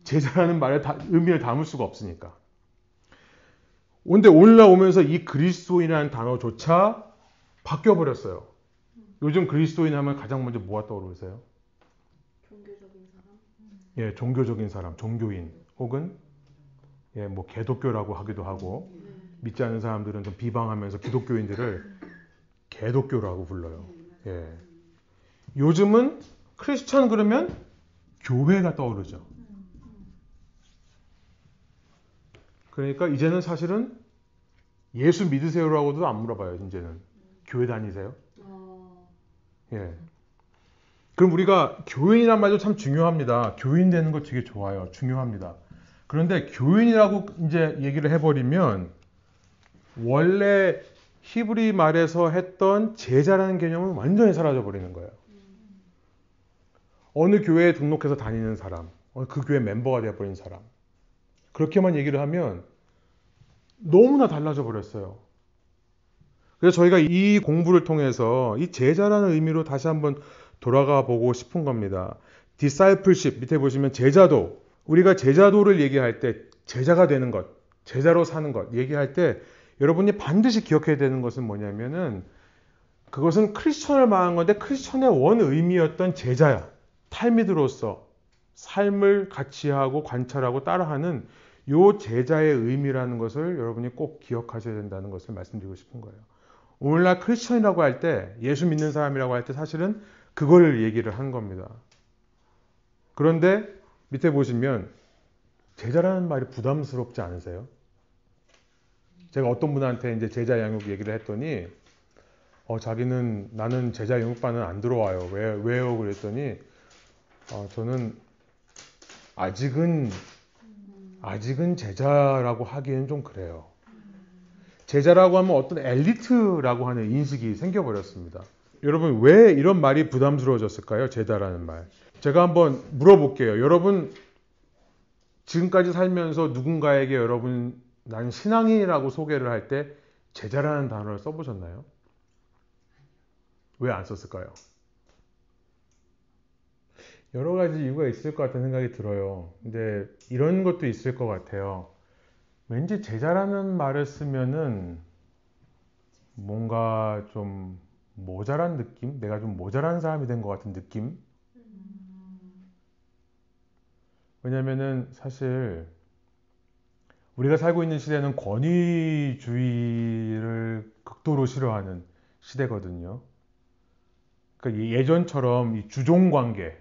Speaker 1: 제자라는 말의 의미를 담을 수가 없으니까. 근데 오늘날 오면서 이 그리스도인이라는 단어조차 바뀌어버렸어요. 요즘 그리스도인 하면 가장 먼저 뭐가 떠오르세요?
Speaker 2: 종교적인 사람?
Speaker 1: 예, 종교적인 사람, 종교인 혹은 예, 뭐 개독교라고 하기도 하고 믿지 않는 사람들은 좀 비방하면서 기독교인들을 개독교라고 불러요. 예. 요즘은 크리스천 그러면 교회가 떠오르죠. 그러니까 이제는 사실은 예수 믿으세요라고도 안 물어봐요. 이제는 교회 다니세요? 예. 그럼 우리가 교인이란 말도 참 중요합니다. 교인 되는 거 되게 좋아요. 중요합니다. 그런데 교인이라고 이제 얘기를 해버리면 원래 히브리 말에서 했던 제자라는 개념은 완전히 사라져 버리는 거예요. 어느 교회에 등록해서 다니는 사람, 그 교회 멤버가 되어버린 사람. 그렇게만 얘기를 하면 너무나 달라져 버렸어요. 그래서 저희가 이 공부를 통해서 이 제자라는 의미로 다시 한번 돌아가 보고 싶은 겁니다. discipleship 밑에 보시면 제자도, 우리가 제자도를 얘기할 때 제자가 되는 것, 제자로 사는 것 얘기할 때 여러분이 반드시 기억해야 되는 것은 뭐냐면은 그것은 크리스천을 말하는 건데 크리스천의 원 의미였던 제자야. 탈미드로서 삶을 같이 하고 관찰하고 따라하는 요 제자의 의미라는 것을 여러분이 꼭 기억하셔야 된다는 것을 말씀드리고 싶은 거예요. 오늘날 크리스천이라고 할 때, 예수 믿는 사람이라고 할 때 사실은 그거를 얘기를 한 겁니다. 그런데 밑에 보시면 제자라는 말이 부담스럽지 않으세요? 제가 어떤 분한테 이제 제자 양육 얘기를 했더니 자기는 나는 제자 양육반은 안 들어와요. 왜요? 그랬더니 저는 아직은 제자라고 하기엔 좀 그래요. 제자라고 하면 어떤 엘리트라고 하는 인식이 생겨버렸습니다. 여러분 왜 이런 말이 부담스러워졌을까요? 제자라는 말. 제가 한번 물어볼게요. 여러분 지금까지 살면서 누군가에게 여러분 난 신앙인이라고 소개를 할 때 제자라는 단어를 써보셨나요? 왜 안 썼을까요? 여러 가지 이유가 있을 것 같다는 생각이 들어요. 근데 이런 것도 있을 것 같아요. 왠지 제자라는 말을 쓰면은 뭔가 좀 모자란 느낌? 내가 좀 모자란 사람이 된 것 같은 느낌? 왜냐면은 사실 우리가 살고 있는 시대는 권위주의를 극도로 싫어하는 시대거든요. 그러니까 예전처럼 이 주종 관계,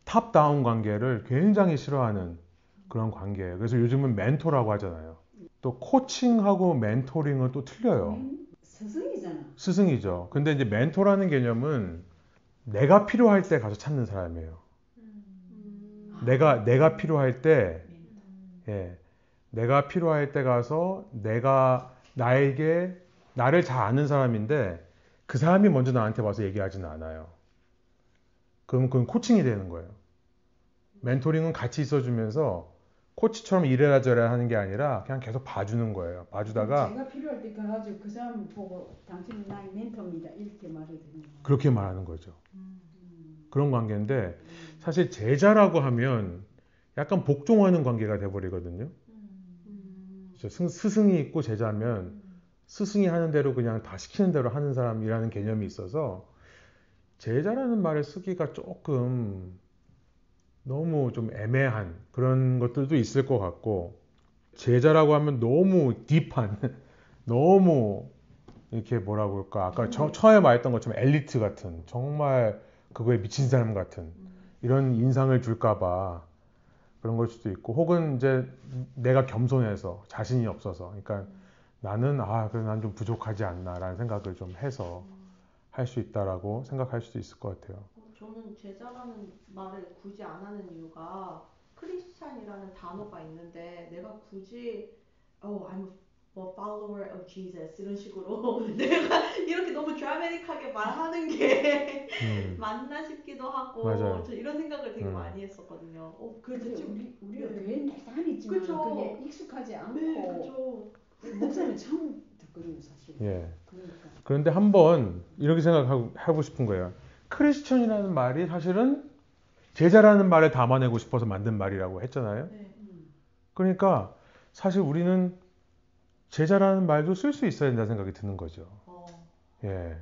Speaker 1: 탑다운 관계를 굉장히 싫어하는 그런 관계예요. 그래서 요즘은 멘토라고 하잖아요. 또 코칭하고 멘토링은 또 틀려요.
Speaker 3: 스승이잖아.
Speaker 1: 스승이죠. 근데 이제 멘토라는 개념은 내가 필요할 때 가서 찾는 사람이에요. 내가 필요할 때, 예, 내가 필요할 때 가서 나를 잘 아는 사람인데 그 사람이 먼저 나한테 와서 얘기하지는 않아요. 그럼 그건 코칭이 되는 거예요. 멘토링은 같이 있어주면서 코치처럼 이래라 저래라 하는 게 아니라 그냥 계속 봐주는 거예요. 봐주다가
Speaker 3: 제가 필요할 때 가가지고 그 사람 보고 당신은 나의 멘토입니다. 이렇게 말해야 되는 거예요.
Speaker 1: 그렇게 말하는 거죠. 그런 관계인데 사실 제자라고 하면 약간 복종하는 관계가 돼버리거든요. 스승이 있고 제자면 스승이 하는 대로 그냥 다 시키는 대로 하는 사람이라는 개념이 있어서 제자라는 말을 쓰기가 조금 너무 좀 애매한 그런 것들도 있을 것 같고 제자라고 하면 너무 딥한 너무 이렇게 뭐라고 할까 아까 처음에 말했던 것처럼 엘리트 같은 정말 그거에 미친 사람 같은 이런 인상을 줄까봐 그런 걸 수도 있고 혹은 이제 내가 겸손해서 자신이 없어서 그러니까 나는 그래 난 좀 부족하지 않나라는 생각을 좀 해서 할 수 있다라고 생각할 수도 있을 것 같아요.
Speaker 2: 저는 제자라는 말을 굳이 안 하는 이유가 크리스찬이라는 단어가 있는데 내가 굳이 I'm a follower of Jesus 이런 식으로 내가 이렇게 너무 드라마틱하게 말하는 게 맞나 싶기도 하고
Speaker 1: 맞아요.
Speaker 2: 저 이런 생각을 되게 많이 했었거든요.
Speaker 3: 그렇죠. 우리가
Speaker 2: 네.
Speaker 3: 교회 늘 다니지만
Speaker 2: 그쵸.
Speaker 3: 그게 익숙하지 않고
Speaker 2: 네, 그렇죠.
Speaker 3: 목사는 처음 듣거든요, 사실.
Speaker 1: 예.
Speaker 3: 그러니까.
Speaker 1: 그런데 한번 이렇게 생각하고 싶은 거예요. 크리스천이라는 말이 사실은 제자라는 말을 담아내고 싶어서 만든 말이라고 했잖아요.
Speaker 2: 네.
Speaker 1: 그러니까 사실 우리는 제자라는 말도 쓸 수 있어야 된다는 생각이 드는 거죠. 예.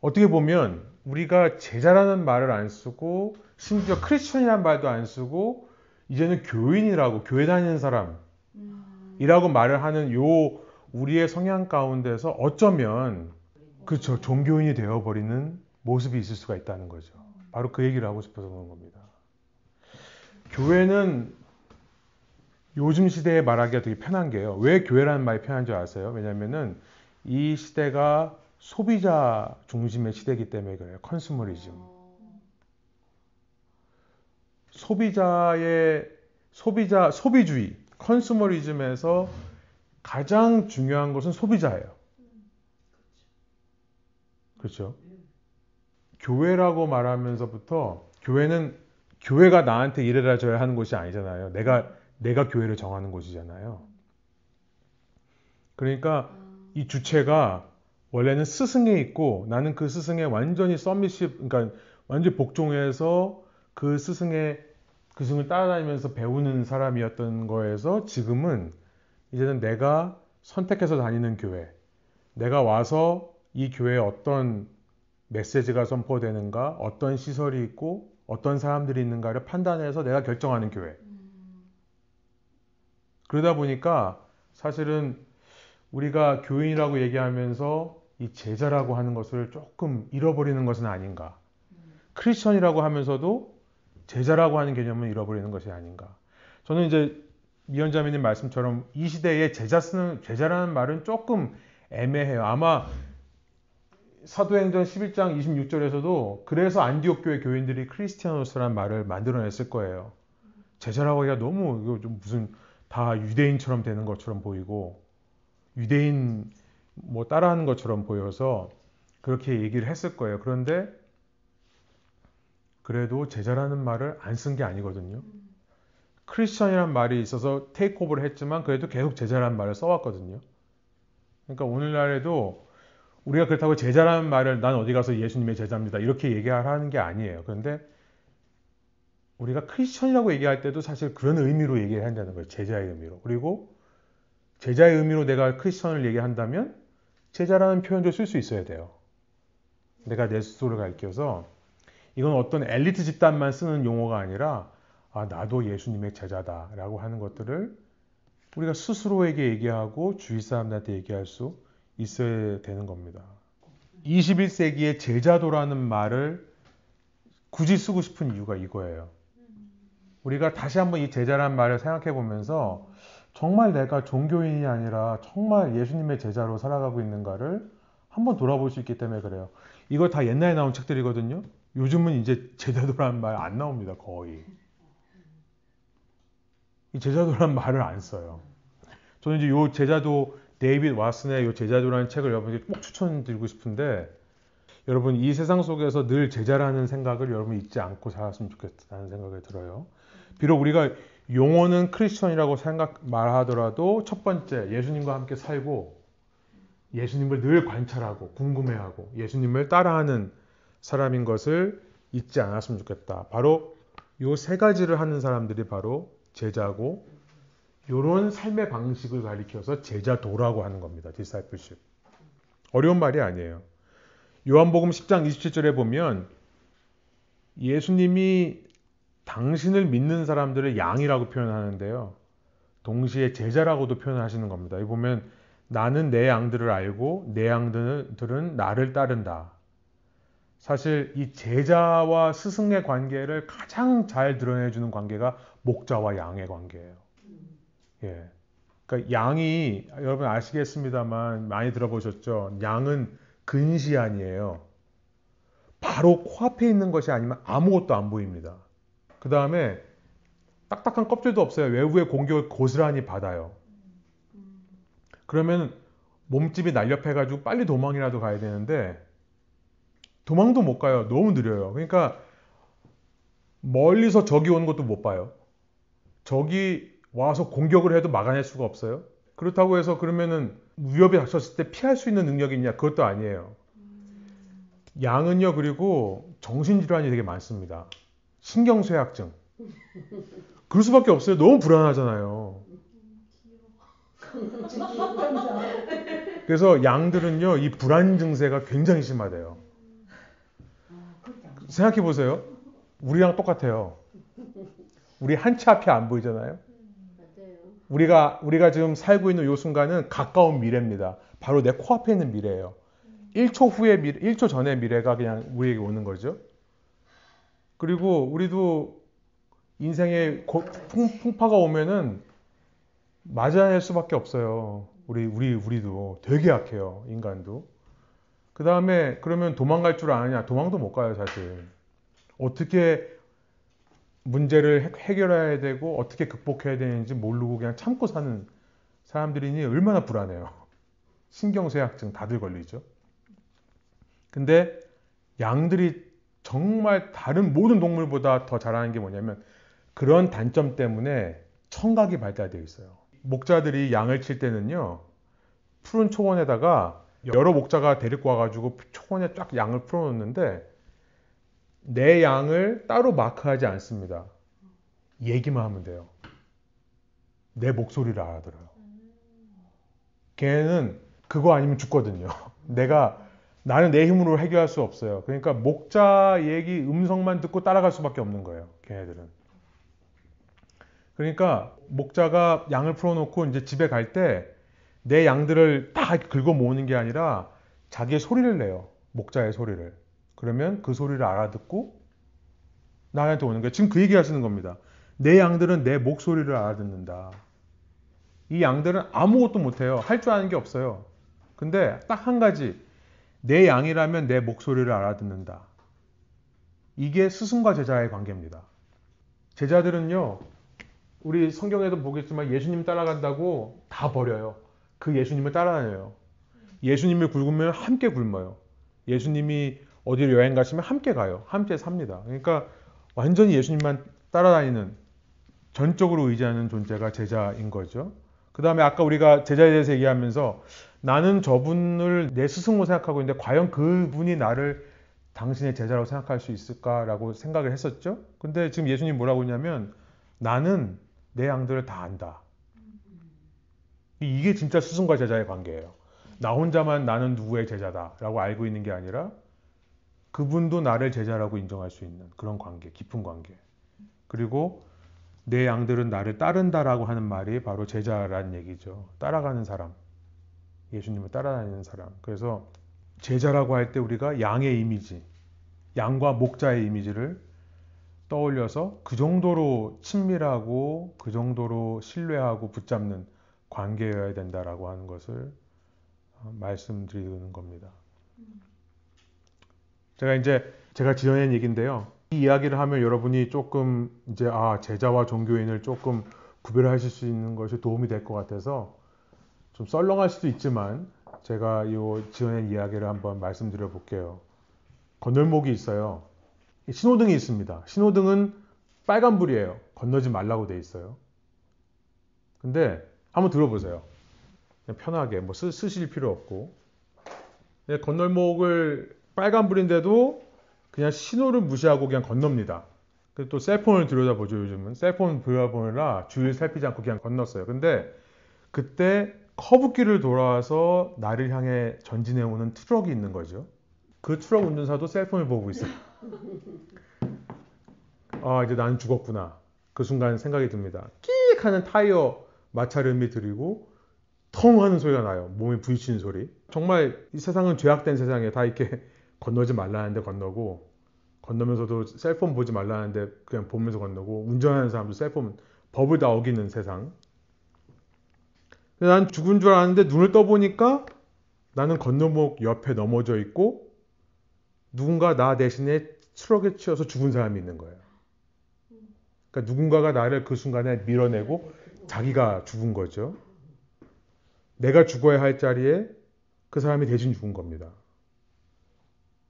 Speaker 1: 어떻게 보면 우리가 제자라는 말을 안 쓰고 심지어 크리스천이라는 말도 안 쓰고 이제는 교인이라고 교회 다니는 사람이라고 말을 하는 요 우리의 성향 가운데서 어쩌면 그렇죠. 종교인이 되어버리는 모습이 있을 수가 있다는 거죠. 바로 그 얘기를 하고 싶어서 그런 겁니다. 교회는 요즘 시대에 말하기가 되게 편한 게요. 왜 교회라는 말이 편한 줄 아세요? 왜냐면은 이 시대가 소비자 중심의 시대이기 때문에 그래요. 컨슈머리즘. 소비주의, 컨슈머리즘에서 가장 중요한 것은 소비자예요. 그렇죠? 교회라고 말하면서부터 교회가 나한테 이래라 저래라 하는 곳이 아니잖아요. 내가 교회를 정하는 곳이잖아요. 그러니까 이 주체가 원래는 스승에 있고 나는 그 스승에 완전히 그러니까 완전히 복종해서 그 스승을 따라다니면서 배우는 사람이었던 거에서 지금은 이제는 내가 선택해서 다니는 교회, 내가 와서 이 교회에 어떤 메시지가 선포되는가, 어떤 시설이 있고 어떤 사람들이 있는가를 판단해서 내가 결정하는 교회. 그러다 보니까 사실은 우리가 교인이라고 얘기하면서 이 제자라고 하는 것을 조금 잃어버리는 것은 아닌가. 크리스천이라고 하면서도 제자라고 하는 개념을 잃어버리는 것이 아닌가. 저는 이제 미연자매님 말씀처럼 이 시대에 제자라는 말은 조금 애매해요. 아마 사도행전 11장 26절에서도 그래서 안디옥 교회 교인들이 크리스티아노스라는 말을 만들어냈을 거예요. 제자라고 하기가 너무 이거 좀 무슨 다 유대인처럼 되는 것처럼 보이고 유대인 뭐 따라하는 것처럼 보여서 그렇게 얘기를 했을 거예요. 그런데 그래도 제자라는 말을 안 쓴 게 아니거든요. 크리스천이라는 말이 있어서 테이크오버를 했지만 그래도 계속 제자라는 말을 써왔거든요. 그러니까 오늘날에도 우리가 그렇다고 제자라는 말을 난 어디 가서 예수님의 제자입니다. 이렇게 얘기하라는 게 아니에요. 그런데 우리가 크리스천이라고 얘기할 때도 사실 그런 의미로 얘기를 한다는 거예요. 제자의 의미로. 그리고 제자의 의미로 내가 크리스천을 얘기한다면 제자라는 표현도 쓸 수 있어야 돼요. 내가 내 스스로를 가리켜서 이건 어떤 엘리트 집단만 쓰는 용어가 아니라 아, 나도 예수님의 제자다라고 하는 것들을 우리가 스스로에게 얘기하고 주위 사람들한테 얘기할 수 있어야 되는 겁니다. 21세기의 제자도라는 말을 굳이 쓰고 싶은 이유가 이거예요. 우리가 다시 한번 이 제자라는 말을 생각해 보면서 정말 내가 종교인이 아니라 정말 예수님의 제자로 살아가고 있는가를 한번 돌아볼 수 있기 때문에 그래요. 이거 다 옛날에 나온 책들이거든요. 요즘은 이제 제자도라는 말 안 나옵니다. 거의. 이 제자도라는 말을 안 써요. 저는 이제 요 제자도 데이빗 왓슨의 요 제자도라는 책을 여러분께 꼭 추천드리고 싶은데 여러분 이 세상 속에서 늘 제자라는 생각을 여러분 잊지 않고 살았으면 좋겠다는 생각이 들어요. 비록 우리가 용어는 크리스천이라고 말하더라도 첫 번째 예수님과 함께 살고 예수님을 늘 관찰하고 궁금해하고 예수님을 따라하는 사람인 것을 잊지 않았으면 좋겠다. 바로 요 세 가지를 하는 사람들이 바로 제자고 이런 삶의 방식을 가리켜서 제자도라고 하는 겁니다. discipleship. 어려운 말이 아니에요. 요한복음 10장 27절에 보면 예수님이 당신을 믿는 사람들을 양이라고 표현하는데요. 동시에 제자라고도 표현하시는 겁니다. 여기 보면 나는 내 양들을 알고 내 양들은 나를 따른다. 사실 이 제자와 스승의 관계를 가장 잘 드러내주는 관계가 목자와 양의 관계예요. 예. 그러니까 양이 여러분 아시겠습니다만 많이 들어보셨죠? 양은 근시안이에요. 바로 코앞에 있는 것이 아니면 아무것도 안 보입니다. 그 다음에 딱딱한 껍질도 없어요. 외부의 공격을 고스란히 받아요. 그러면 몸집이 날렵해가지고 빨리 도망이라도 가야 되는데 도망도 못 가요. 너무 느려요. 그러니까 멀리서 적이 오는 것도 못 봐요. 적이 와서 공격을 해도 막아낼 수가 없어요. 그렇다고 해서 그러면은 위협이 닥쳤을 때 피할 수 있는 능력이 있냐? 그것도 아니에요. 양은요, 그리고 정신질환이 되게 많습니다. 신경쇠약증. 그럴 수밖에 없어요. 너무 불안하잖아요. 그래서 양들은요, 이 불안 증세가 굉장히 심하대요. 생각해 보세요. 우리랑 똑같아요. 우리 한 치 앞이 안 보이잖아요. 우리가 지금 살고 있는 이 순간은 가까운 미래입니다. 바로 내 코앞에 있는 미래예요. 1초 후의 미래, 1초 전의 미래가 그냥 우리에게 오는 거죠. 그리고 우리도 인생에 풍파가 오면은 맞아낼 수밖에 없어요. 우리도 되게 약해요. 인간도. 그 다음에 그러면 도망갈 줄 아느냐? 도망도 못 가요, 사실. 어떻게 문제를 해결해야 되고 어떻게 극복해야 되는지 모르고 그냥 참고 사는 사람들이니 얼마나 불안해요. 신경쇠약증 다들 걸리죠. 근데 양들이 정말 다른 모든 동물보다 더 잘하는 게 뭐냐면 그런 단점 때문에 청각이 발달되어 있어요. 목자들이 양을 칠 때는요. 푸른 초원에다가 여러 목자가 데리고 와가지고 초원에 쫙 양을 풀어놓는데 내 양을 따로 마크하지 않습니다. 얘기만 하면 돼요. 내 목소리를 알아들어요. 걔는 그거 아니면 죽거든요. 나는 내 힘으로 해결할 수 없어요. 그러니까 목자 얘기 음성만 듣고 따라갈 수밖에 없는 거예요. 걔네들은. 그러니까 목자가 양을 풀어놓고 이제 집에 갈 때 내 양들을 다 긁어 모으는 게 아니라 자기의 소리를 내요. 목자의 소리를. 그러면 그 소리를 알아듣고 나한테 오는 거예요. 지금 그 얘기 하시는 겁니다. 내 양들은 내 목소리를 알아듣는다. 이 양들은 아무것도 못해요. 할 줄 아는 게 없어요. 근데 딱 한 가지. 내 양이라면 내 목소리를 알아듣는다. 이게 스승과 제자의 관계입니다. 제자들은요. 우리 성경에도 보겠지만 예수님 따라간다고 다 버려요. 그 예수님을 따라다녀요. 예수님을 굶으면 함께 굶어요. 예수님이 어디로 여행 가시면 함께 가요. 함께 삽니다. 그러니까 완전히 예수님만 따라다니는 전적으로 의지하는 존재가 제자인 거죠. 그 다음에 아까 우리가 제자에 대해서 얘기하면서 나는 저분을 내 스승으로 생각하고 있는데 과연 그분이 나를 당신의 제자라고 생각할 수 있을까라고 생각을 했었죠. 근데 지금 예수님 뭐라고 했냐면 나는 내 양들을 다 안다. 이게 진짜 스승과 제자의 관계예요. 나 혼자만 나는 누구의 제자다라고 알고 있는 게 아니라 그분도 나를 제자라고 인정할 수 있는 그런 관계, 깊은 관계. 그리고 내 양들은 나를 따른다라고 하는 말이 바로 제자라는 얘기죠. 따라가는 사람. 예수님을 따라다니는 사람. 그래서 제자라고 할 때 우리가 양의 이미지, 양과 목자의 이미지를 떠올려서 그 정도로 친밀하고 그 정도로 신뢰하고 붙잡는 관계여야 된다라고 하는 것을 말씀드리는 겁니다. 제가 지어낸 얘기인데요. 이 이야기를 하면 여러분이 조금 이제 제자와 종교인을 조금 구별하실 수 있는 것이 도움이 될 것 같아서 좀 썰렁할 수도 있지만 제가 이 지어낸 이야기를 한번 말씀드려 볼게요. 건널목이 있어요. 신호등이 있습니다. 신호등은 빨간불이에요. 건너지 말라고 돼 있어요. 근데 한번 들어보세요. 그냥 편하게 뭐 쓰실 필요 없고. 건널목을 빨간불인데도 그냥 신호를 무시하고 그냥 건넙니다. 그리고 또 셀폰을 들여다보죠. 요즘은 셀폰 들여다보느라 주위를 살피지 않고 그냥 건넜어요. 근데 그때 커브길을 돌아와서 나를 향해 전진해오는 트럭이 있는 거죠. 그 트럭 운전사도 셀폰을 보고 있어요. 이제 나는 죽었구나. 그 순간 생각이 듭니다. 끽 하는 타이어 마찰음이 들리고 텅 하는 소리가 나요. 몸에 부딪히는 소리. 정말 이 세상은 죄악된 세상이에요. 다 이렇게 건너지 말라는데 건너고, 건너면서도 셀폰 보지 말라는데 그냥 보면서 건너고, 운전하는 사람도 셀폰, 법을 다 어기는 세상. 난 죽은 줄 알았는데 눈을 떠보니까 나는 건너목 옆에 넘어져 있고 누군가 나 대신에 트럭에 치여서 죽은 사람이 있는 거예요. 그러니까 누군가가 나를 그 순간에 밀어내고 자기가 죽은 거죠. 내가 죽어야 할 자리에 그 사람이 대신 죽은 겁니다.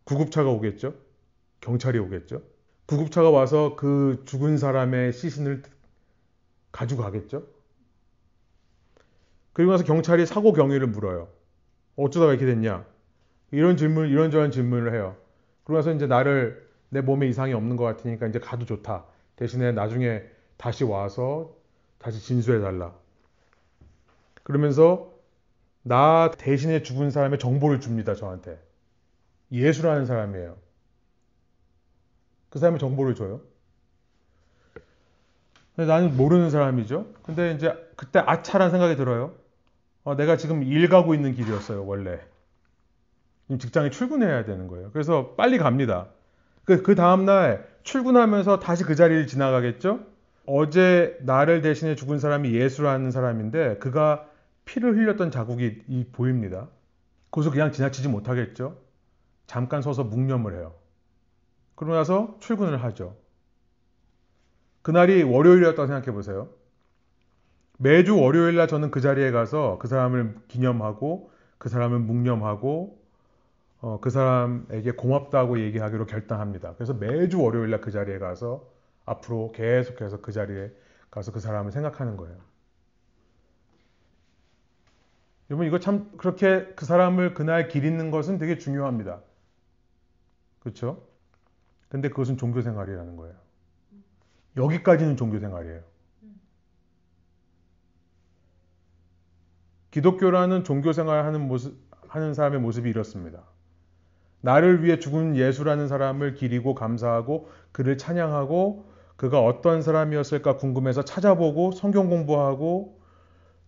Speaker 1: 구급차가 오겠죠? 경찰이 오겠죠? 구급차가 와서 그 죽은 사람의 시신을 가져가겠죠? 그리고 나서 경찰이 사고 경위를 물어요. 어쩌다가 이렇게 됐냐? 이런저런 질문을 해요. 그러고 나서 이제 내 몸에 이상이 없는 것 같으니까 이제 가도 좋다. 대신에 나중에 다시 와서 다시 진술해달라. 그러면서 나 대신에 죽은 사람의 정보를 줍니다, 저한테. 예수라는 사람이에요. 그 사람의 정보를 줘요. 근데 나는 모르는 사람이죠. 근데 이제 그때 아차란 생각이 들어요. 내가 지금 일 가고 있는 길이었어요, 원래. 직장에 출근해야 되는 거예요. 그래서 빨리 갑니다. 그 다음날 출근하면서 다시 그 자리를 지나가겠죠? 어제 나를 대신해 죽은 사람이 예수라는 사람인데 그가 피를 흘렸던 자국이 보입니다. 거기서 그냥 지나치지 못하겠죠? 잠깐 서서 묵념을 해요. 그러고 나서 출근을 하죠. 그날이 월요일이었다고 생각해 보세요. 매주 월요일날 저는 그 자리에 가서 그 사람을 기념하고 그 사람을 묵념하고 그 사람에게 고맙다고 얘기하기로 결단합니다. 그래서 매주 월요일날 그 자리에 가서 앞으로 계속해서 그 자리에 가서 그 사람을 생각하는 거예요. 여러분 이거 참 그렇게 그 사람을 그날 기리는 것은 되게 중요합니다. 그렇죠? 근데 그것은 종교생활이라는 거예요. 여기까지는 종교생활이에요. 기독교라는 종교생활 하는 사람의 모습이 이렇습니다. 나를 위해 죽은 예수라는 사람을 기리고 감사하고 그를 찬양하고 그가 어떤 사람이었을까 궁금해서 찾아보고 성경 공부하고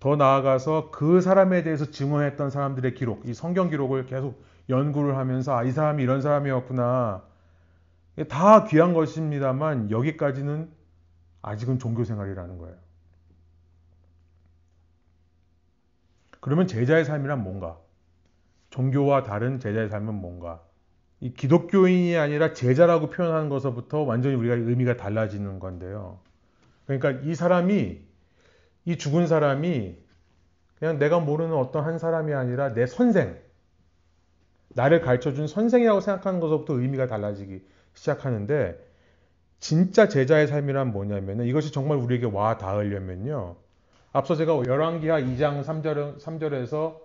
Speaker 1: 더 나아가서 그 사람에 대해서 증언했던 사람들의 기록, 이 성경 기록을 계속 연구를 하면서 이 사람이 이런 사람이었구나. 다 귀한 것입니다만 여기까지는 아직은 종교생활이라는 거예요. 그러면 제자의 삶이란 뭔가? 종교와 다른 제자의 삶은 뭔가? 이 기독교인이 아니라 제자라고 표현하는 것부터 완전히 우리가 의미가 달라지는 건데요. 그러니까 이 죽은 사람이 그냥 내가 모르는 어떤 한 사람이 아니라 내 선생, 나를 가르쳐준 선생이라고 생각하는 것부터 의미가 달라지기 시작하는데 진짜 제자의 삶이란 뭐냐면 이것이 정말 우리에게 와 닿으려면요. 앞서 제가 열왕기하 2장 3절에서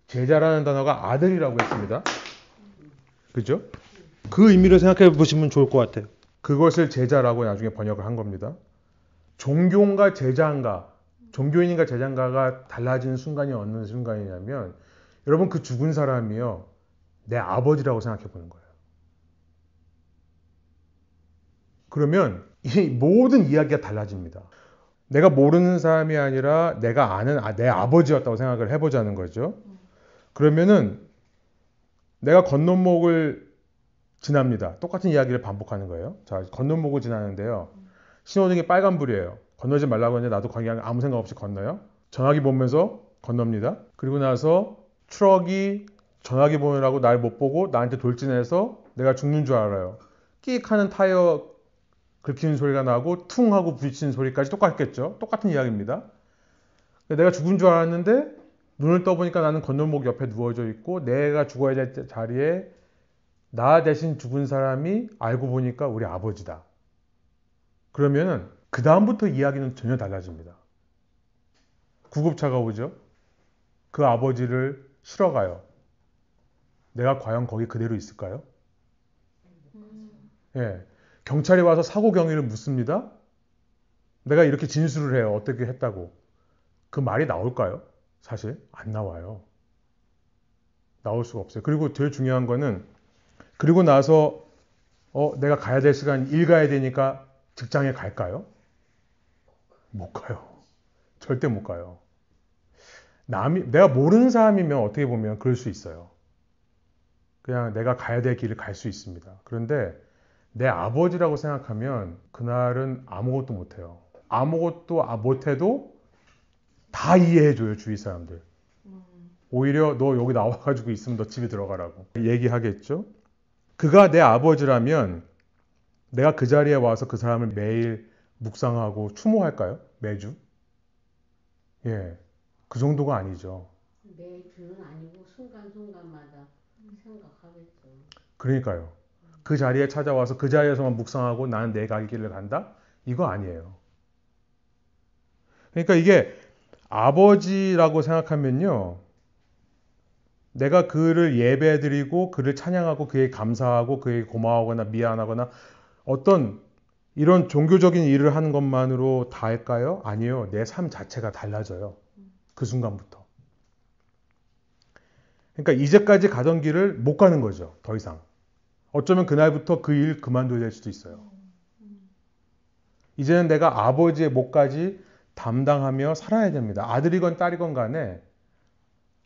Speaker 1: 제자라는 단어가 아들이라고 했습니다. 그죠? 그 의미를 생각해 보시면 좋을 것 같아요. 그것을 제자라고 나중에 번역을 한 겁니다. 종교인가 제자인가, 종교인인가 제자인가가 달라지는 순간이 어느 순간이냐면 여러분 그 죽은 사람이요. 내 아버지라고 생각해 보는 거예요. 그러면 이 모든 이야기가 달라집니다. 내가 모르는 사람이 아니라 내가 아는 내 아버지였다고 생각을 해보자는 거죠. 그러면은 내가 건너목을 지납니다. 똑같은 이야기를 반복하는 거예요. 자, 건너목을 지나는데요. 신호등이 빨간불이에요. 건너지 말라고 했는데 나도 그냥 아무 생각 없이 건너요. 전화기 보면서 건넙니다. 그리고 나서 트럭이 전화기 보느라고 날 못 보고 나한테 돌진해서 내가 죽는 줄 알아요. 끼익 하는 타이어 긁히는 소리가 나고 퉁 하고 부딪히는 소리까지 똑같겠죠. 똑같은 이야기입니다. 내가 죽은 줄 알았는데 눈을 떠보니까 나는 건널목 옆에 누워져 있고 내가 죽어야 될 자리에 나 대신 죽은 사람이 알고 보니까 우리 아버지다. 그러면은 그 다음부터 이야기는 전혀 달라집니다. 구급차가 오죠. 그 아버지를 실어 가요. 내가 과연 거기 그대로 있을까요? 예. 경찰이 와서 사고 경위를 묻습니다. 내가 이렇게 진술을 해요. 어떻게 했다고. 그 말이 나올까요? 사실 안 나와요. 나올 수가 없어요. 그리고 제일 중요한 거는 그리고 나서 내가 가야 될 시간 일 가야 되니까 직장에 갈까요? 못 가요. 절대 못 가요. 내가 모르는 사람이면 어떻게 보면 그럴 수 있어요. 그냥 내가 가야 될 길을 갈 수 있습니다. 그런데 내 아버지라고 생각하면 그날은 아무것도 못해요. 아무것도 못해도 다 이해해줘요, 주위 사람들. 오히려 너 여기 나와가지고 있으면 너 집에 들어가라고 얘기하겠죠. 그가 내 아버지라면 내가 그 자리에 와서 그 사람을 매일 묵상하고 추모할까요? 매주? 예, 그 정도가 아니죠.
Speaker 4: 매주는 아니고 순간순간마다 생각하겠죠.
Speaker 1: 그러니까요. 그 자리에 찾아와서 그 자리에서만 묵상하고 나는 내 갈 길을 간다? 이거 아니에요. 그러니까 이게 아버지라고 생각하면요. 내가 그를 예배드리고 그를 찬양하고 그에게 감사하고 그에게 고마워하거나 미안하거나 어떤 이런 종교적인 일을 하는 것만으로 다 할까요? 아니요. 내 삶 자체가 달라져요. 그 순간부터. 그러니까 이제까지 가던 길을 못 가는 거죠. 더 이상. 어쩌면 그날부터 그 일 그만둬야 될 수도 있어요. 이제는 내가 아버지의 몫까지 담당하며 살아야 됩니다. 아들이건 딸이건 간에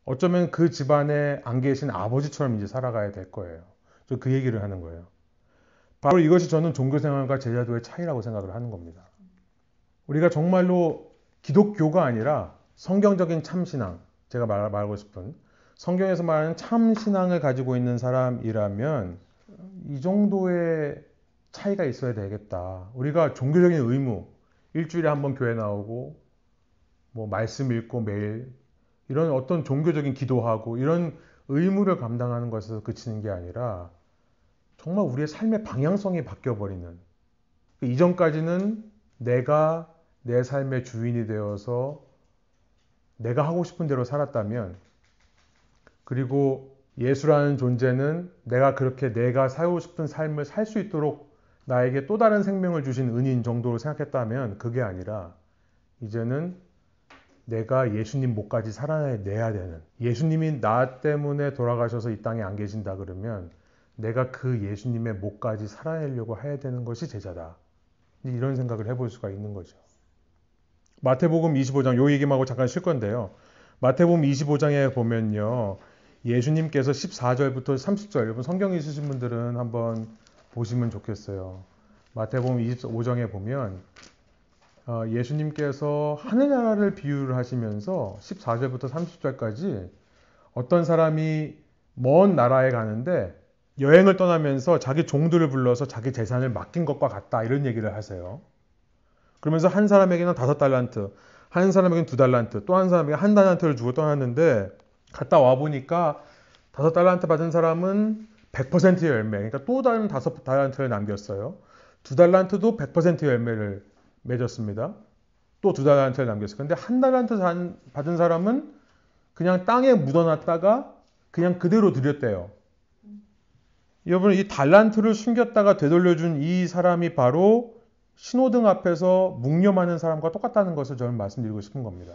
Speaker 1: 어쩌면 그 집안에 안 계신 아버지처럼 이제 살아가야 될 거예요. 저 그 얘기를 하는 거예요. 바로 이것이 저는 종교생활과 제자도의 차이라고 생각을 하는 겁니다. 우리가 정말로 기독교가 아니라 성경적인 참신앙, 제가 말하고 싶은 성경에서 말하는 참신앙을 가지고 있는 사람이라면 이 정도의 차이가 있어야 되겠다. 우리가 종교적인 의무, 일주일에 한 번 교회 나오고 뭐 말씀 읽고 매일 이런 어떤 종교적인 기도하고 이런 의무를 감당하는 것에서 그치는 게 아니라 정말 우리의 삶의 방향성이 바뀌어버리는 이전까지는 내가 내 삶의 주인이 되어서 내가 하고 싶은 대로 살았다면 그리고 예수라는 존재는 내가 그렇게 내가 살고 싶은 삶을 살 수 있도록 나에게 또 다른 생명을 주신 은인 정도로 생각했다면 그게 아니라 이제는 내가 예수님 몫까지 살아내야 되는 예수님이 나 때문에 돌아가셔서 이 땅에 안 계신다 그러면 내가 그 예수님의 몫까지 살아내려고 해야 되는 것이 제자다. 이런 생각을 해볼 수가 있는 거죠. 마태복음 25장 요 얘기만 하고 잠깐 쉴 건데요. 마태복음 25장에 보면요. 예수님께서 14절부터 30절 여러분 성경 있으신 분들은 한번 보시면 좋겠어요. 마태복음 25장에 보면 예수님께서 하늘나라를 비유를 하시면서 14절부터 30절까지 어떤 사람이 먼 나라에 가는데 여행을 떠나면서 자기 종들을 불러서 자기 재산을 맡긴 것과 같다 이런 얘기를 하세요. 그러면서 한 사람에게는 5달란트, 한 사람에게는 2달란트, 또 한 사람에게 1달란트를 주고 떠났는데 갔다 와보니까 5달란트 받은 사람은 100%의 열매, 그러니까 또 다른 5달란트를 남겼어요. 2달란트도 100%의 열매를 맺었습니다. 또 2달란트를 남겼어요. 근데 1달란트 받은 사람은 그냥 땅에 묻어놨다가 그냥 그대로 들였대요. 여러분 이 달란트를 숨겼다가 되돌려준 이 사람이 바로 신호등 앞에서 묵념하는 사람과 똑같다는 것을 저는 말씀드리고 싶은 겁니다.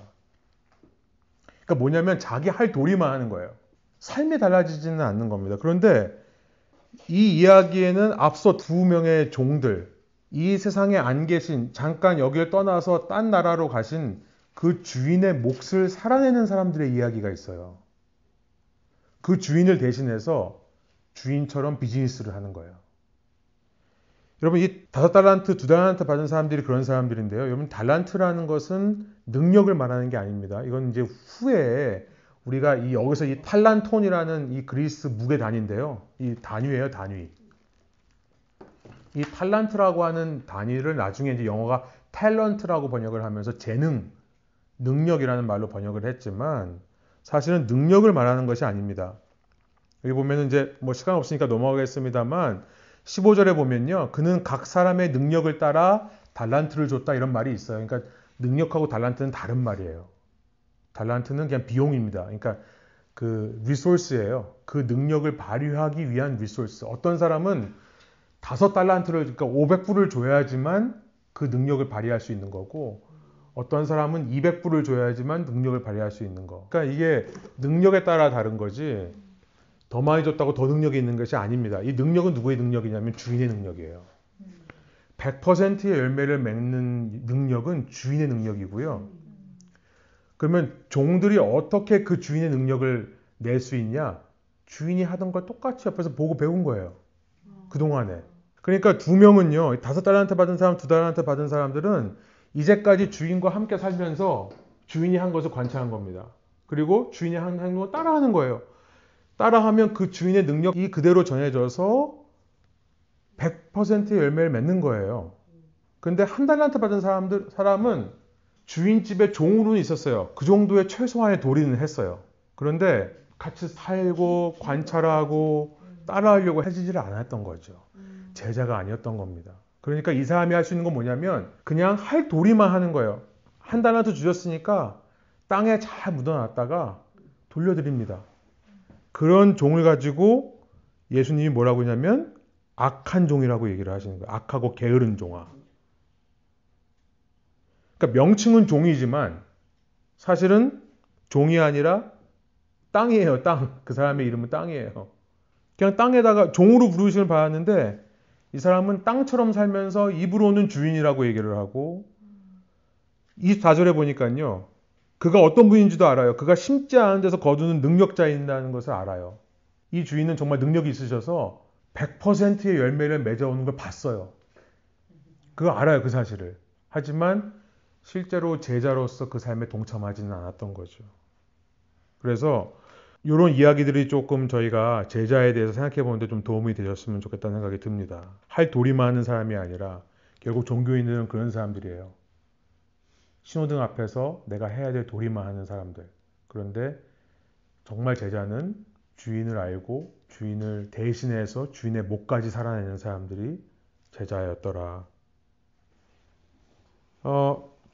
Speaker 1: 그러니까 뭐냐면 자기 할 도리만 하는 거예요. 삶이 달라지지는 않는 겁니다. 그런데 이 이야기에는 앞서 2명의 종들, 이 세상에 안 계신, 잠깐 여기를 떠나서 딴 나라로 가신 그 주인의 몫을 살아내는 사람들의 이야기가 있어요. 그 주인을 대신해서 주인처럼 비즈니스를 하는 거예요. 여러분, 이 5달란트, 2달란트 받은 사람들이 그런 사람들인데요. 여러분, 달란트라는 것은 능력을 말하는 게 아닙니다. 이건 이제 후에 우리가 여기서 이 탈란톤이라는 이 그리스 무게 단위인데요. 이 단위예요, 단위. 이 탈란트라고 하는 단위를 나중에 이제 영어가 탤런트라고 번역을 하면서 재능, 능력이라는 말로 번역을 했지만 사실은 능력을 말하는 것이 아닙니다. 여기 보면은 이제 뭐 시간 없으니까 넘어가겠습니다만 15절에 보면요. 그는 각 사람의 능력을 따라 달란트를 줬다 이런 말이 있어요. 그러니까 능력하고 달란트는 다른 말이에요. 달란트는 그냥 비용입니다. 그러니까 그 리소스예요. 그 능력을 발휘하기 위한 리소스. 어떤 사람은 5달란트를 그러니까 500불을 줘야지만 그 능력을 발휘할 수 있는 거고 어떤 사람은 200불을 줘야지만 능력을 발휘할 수 있는 거. 그러니까 이게 능력에 따라 다른 거지 더 많이 줬다고 더 능력이 있는 것이 아닙니다. 이 능력은 누구의 능력이냐면 주인의 능력이에요. 100%의 열매를 맺는 능력은 주인의 능력이고요. 그러면 종들이 어떻게 그 주인의 능력을 낼 수 있냐? 주인이 하던 걸 똑같이 옆에서 보고 배운 거예요. 그동안에. 그러니까 2명은요. 5달란트 받은 사람, 2달란트 받은 사람들은 이제까지 주인과 함께 살면서 주인이 한 것을 관찰한 겁니다. 그리고 주인이 한 행동을 따라하는 거예요. 따라하면 그 주인의 능력이 그대로 전해져서 100%의 열매를 맺는 거예요. 근데 1달란트 받은 사람은 주인집에 종으로는 있었어요. 그 정도의 최소한의 도리는 했어요. 그런데 같이 살고 관찰하고 따라하려고 해지지를 않았던 거죠. 제자가 아니었던 겁니다. 그러니까 이 사람이 할 수 있는 건 뭐냐면 그냥 할 도리만 하는 거예요. 1달란트 주셨으니까 땅에 잘 묻어놨다가 돌려드립니다. 그런 종을 가지고 예수님이 뭐라고 하냐면 악한 종이라고 얘기를 하시는 거예요. 악하고 게으른 종아. 그러니까 명칭은 종이지만 사실은 종이 아니라 땅이에요. 땅. 그 사람의 이름은 땅이에요. 그냥 땅에다가 종으로 부르심을 받았는데 이 사람은 땅처럼 살면서 입으로는 주인이라고 얘기를 하고 24절에 보니까요. 그가 어떤 분인지도 알아요. 그가 심지 않은 데서 거두는 능력자인다는 것을 알아요. 이 주인은 정말 능력이 있으셔서 100%의 열매를 맺어오는 걸 봤어요. 그거 알아요. 그 사실을. 하지만 실제로 제자로서 그 삶에 동참하지는 않았던 거죠. 그래서 이런 이야기들이 조금 저희가 제자에 대해서 생각해 보는데 좀 도움이 되셨으면 좋겠다는 생각이 듭니다. 할 도리만 하는 사람이 아니라 결국 종교인들은 그런 사람들이에요. 신호등 앞에서 내가 해야 될 도리만 하는 사람들. 그런데 정말 제자는 주인을 알고 주인을 대신해서 주인의 목까지 살아내는 사람들이 제자였더라.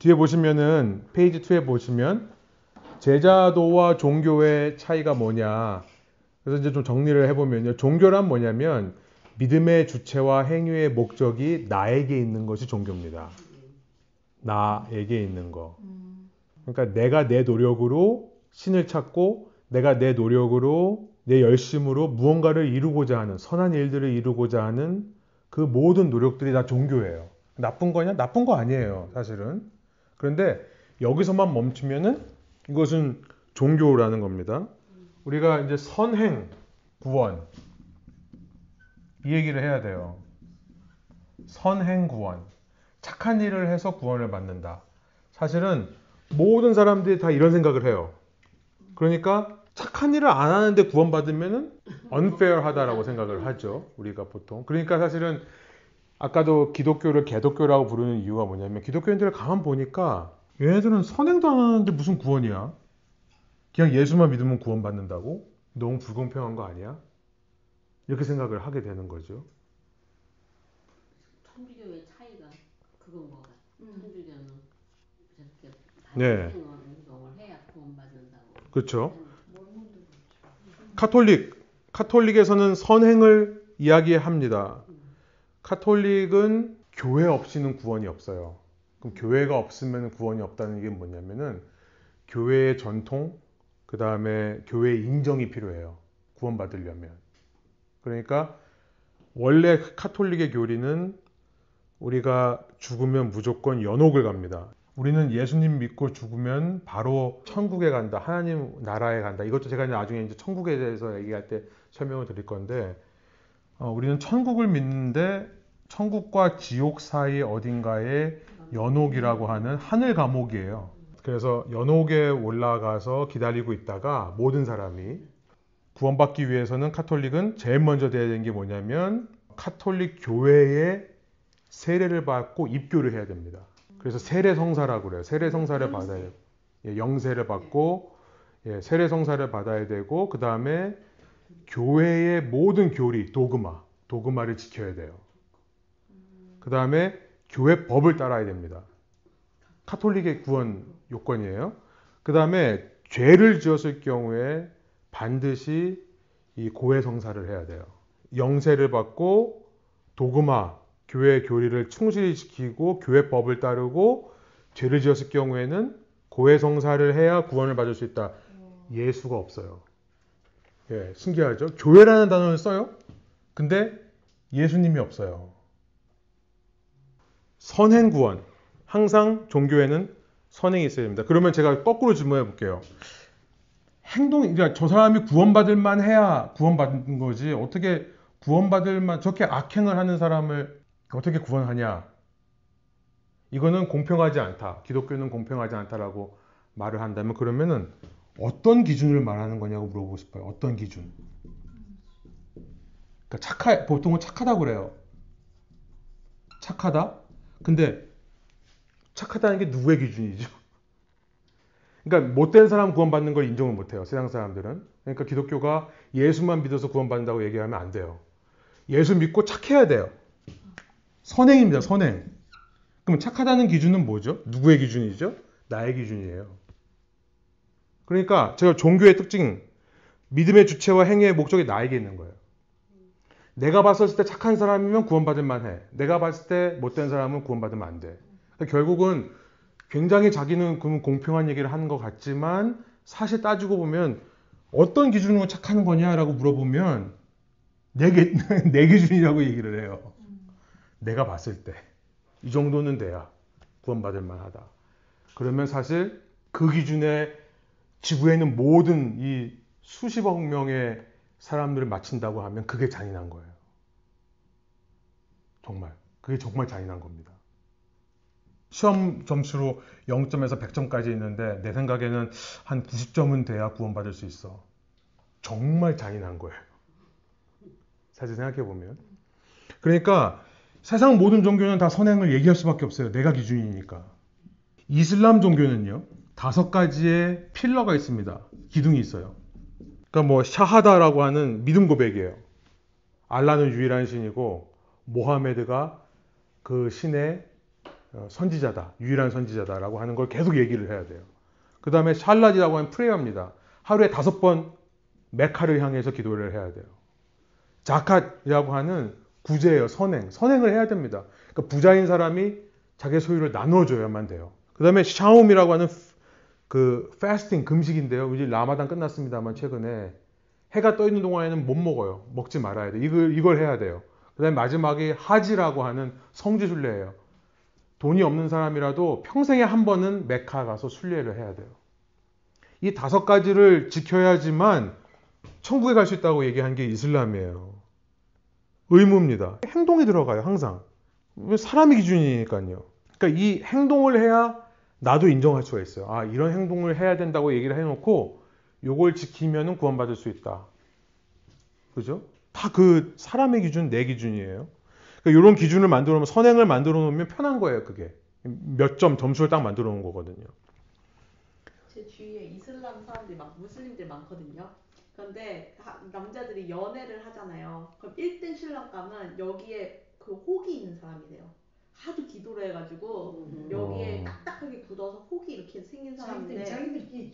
Speaker 1: 뒤에 보시면은 페이지 2에 보시면 제자도와 종교의 차이가 뭐냐. 그래서 이제 좀 정리를 해보면요. 종교란 뭐냐면 믿음의 주체와 행위의 목적이 나에게 있는 것이 종교입니다. 나에게 있는 거. 그러니까 내가 내 노력으로 신을 찾고 내가 내 노력으로 내 열심으로 무언가를 이루고자 하는 선한 일들을 이루고자 하는 그 모든 노력들이 다 종교예요. 나쁜 거냐? 나쁜 거 아니에요. 사실은. 그런데 여기서만 멈추면은 이것은 종교라는 겁니다. 우리가 이제 선행, 구원 이 얘기를 해야 돼요. 선행 구원. 착한 일을 해서 구원을 받는다. 사실은 모든 사람들이 다 이런 생각을 해요. 그러니까 착한 일을 안 하는데 구원받으면 unfair하다라고 생각을 하죠. 우리가 보통. 그러니까 사실은 아까도 기독교를 개독교라고 부르는 이유가 뭐냐면 기독교인들을 가만 보니까 얘네들은 선행도 안 하는데 무슨 구원이야? 그냥 예수만 믿으면 구원받는다고? 너무 불공평한 거 아니야? 이렇게 생각을 하게 되는 거죠.
Speaker 4: 천주교의 차이가 그건 것 같아. 천주교는 저렇게
Speaker 1: 네.
Speaker 4: 운동을 해야 구원받는다고.
Speaker 1: 그렇죠. 카톨릭에서는 선행을 이야기합니다. 카톨릭은 교회 없이는 구원이 없어요. 그럼 교회가 없으면 구원이 없다는 게 뭐냐면은 교회의 전통, 그 다음에 교회의 인정이 필요해요. 구원받으려면. 그러니까 원래 카톨릭의 교리는 우리가 죽으면 무조건 연옥을 갑니다. 우리는 예수님 믿고 죽으면 바로 천국에 간다. 하나님 나라에 간다. 이것도 제가 나중에 이제 천국에 대해서 얘기할 때 설명을 드릴 건데, 우리는 천국을 믿는데 천국과 지옥 사이 어딘가에 연옥이라고 하는 하늘 감옥이에요. 그래서 연옥에 올라가서 기다리고 있다가 모든 사람이 구원받기 위해서는 카톨릭은 제일 먼저 돼야 되는 게 뭐냐면 카톨릭 교회의 세례를 받고 입교를 해야 됩니다. 그래서 세례성사라고 그래요. 세례성사를 받아야 돼요. 영세를 받고 세례성사를 받아야 되고 그 다음에 교회의 모든 교리, 도그마를 지켜야 돼요. 그 다음에 교회 법을 따라야 됩니다. 카톨릭의 구원 요건이에요. 그 다음에 죄를 지었을 경우에 반드시 이 고해성사를 해야 돼요. 영세를 받고 도그마, 교회 교리를 충실히 지키고 교회 법을 따르고 죄를 지었을 경우에는 고해성사를 해야 구원을 받을 수 있다. 예수가 없어요. 예, 신기하죠? 교회라는 단어를 써요. 근데 예수님이 없어요. 선행구원. 항상 종교에는 선행이 있어야 됩니다. 그러면 제가 거꾸로 질문해 볼게요. 그러니까 저 사람이 구원받을 만 해야 구원받는 거지. 어떻게 구원받을 만, 저렇게 악행을 하는 사람을 어떻게 구원하냐? 이거는 공평하지 않다. 기독교는 공평하지 않다라고 말을 한다면 그러면은 어떤 기준을 말하는 거냐고 물어보고 싶어요. 어떤 기준? 그러니까 보통은 착하다고 그래요. 착하다? 근데 착하다는 게 누구의 기준이죠? 그러니까 못된 사람 구원받는 걸 인정을 못해요. 세상 사람들은. 그러니까 기독교가 예수만 믿어서 구원받는다고 얘기하면 안 돼요. 예수 믿고 착해야 돼요. 선행입니다. 선행. 그럼 착하다는 기준은 뭐죠? 누구의 기준이죠? 나의 기준이에요. 그러니까 제가 종교의 특징, 믿음의 주체와 행위의 목적이 나에게 있는 거예요. 내가 봤을 때 착한 사람이면 구원받을 만해. 내가 봤을 때 못된 사람은 구원받으면 안 돼. 그러니까 결국은 굉장히 자기는 공평한 얘기를 하는 것 같지만 사실 따지고 보면 어떤 기준으로 착하는 거냐라고 물어보면 내 기준이라고 얘기를 해요. 내가 봤을 때 이 정도는 돼야 구원받을 만하다. 그러면 사실 그 기준에 지구에 있는 모든 이 수십억 명의 사람들을 맞춘다고 하면 그게 잔인한 거예요. 정말. 그게 정말 잔인한 겁니다. 시험 점수로 0점에서 100점까지 있는데 내 생각에는 한 90점은 돼야 구원받을 수 있어. 정말 잔인한 거예요. 사실 생각해보면. 그러니까 세상 모든 종교는 다 선행을 얘기할 수밖에 없어요. 내가 기준이니까. 이슬람 종교는요. 5가지의 필러가 있습니다. 기둥이 있어요. 그러니까 뭐 샤하다라고 하는 믿음 고백이에요. 알라는 유일한 신이고 모하메드가 그 신의 선지자다. 유일한 선지자다라고 하는 걸 계속 얘기를 해야 돼요. 그 다음에 샬라디라고 하는 프레이어입니다. 하루에 5번 메카를 향해서 기도를 해야 돼요. 자캇이라고 하는 구제예요. 선행을 해야 됩니다. 그러니까 부자인 사람이 자기 소유를 나눠줘야만 돼요. 그 다음에 샤움이라고 하는 그 패스팅, 금식인데요. 이제 라마단 끝났습니다만 최근에 해가 떠 있는 동안에는 못 먹어요. 먹지 말아야 돼. 이걸 해야 돼요. 그 다음에 마지막에 하지라고 하는 성지 순례예요. 돈이 없는 사람이라도 평생에 한 번은 메카 가서 순례를 해야 돼요. 이 5가지를 지켜야지만 천국에 갈 수 있다고 얘기한 게 이슬람이에요. 의무입니다. 행동이 들어가요. 항상. 사람의 기준이니까요. 그러니까 이 행동을 해야 나도 인정할 수가 있어요. 아, 이런 행동을 해야 된다고 얘기를 해놓고 요걸 지키면 구원받을 수 있다. 그죠? 다 그 사람의 기준, 내 기준이에요. 그러니까 이런 기준을 만들어 놓으면, 선행을 만들어 놓으면 편한 거예요. 그게. 몇 점 점수를 딱 만들어 놓은 거거든요.
Speaker 2: 제 주위에 이슬람 사람들이 무슬림들 많거든요. 그런데 남자들이 연애를 하잖아요. 그럼 1등 신랑감은 여기에 그 혹이 있는 사람이래요. 하도 기도를 해가지고 여기에 딱딱하게 굳어서 혹이 이렇게 생긴 사람인데
Speaker 3: 자기들끼리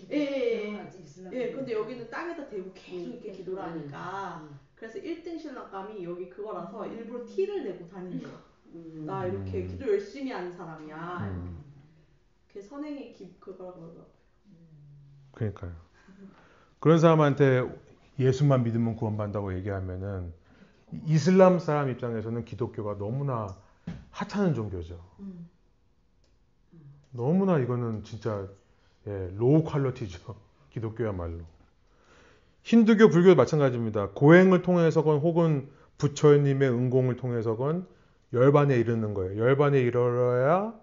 Speaker 2: 근데 여기는 땅에다 대고 계속 이렇게 기도를 하니까 그래서 1등 신랑감이 여기 그거라서 일부러 티를 내고 다닌대요. 나 이렇게 기도 열심히 하는 사람이야. 그게 선행의 그거라고 그러더라고요.
Speaker 1: 그러니까요. 그런 사람한테 예수만 믿으면 구원받는다고 얘기하면은 이슬람 사람 입장에서는 기독교가 너무나 하찮은 종교죠. 너무나 이거는 진짜 로우 퀄리티죠. 기독교야말로. 힌두교, 불교도 마찬가지입니다. 고행을 통해서건 혹은 부처님의 응공을 통해서건 열반에 이르는 거예요. 열반에 이르러야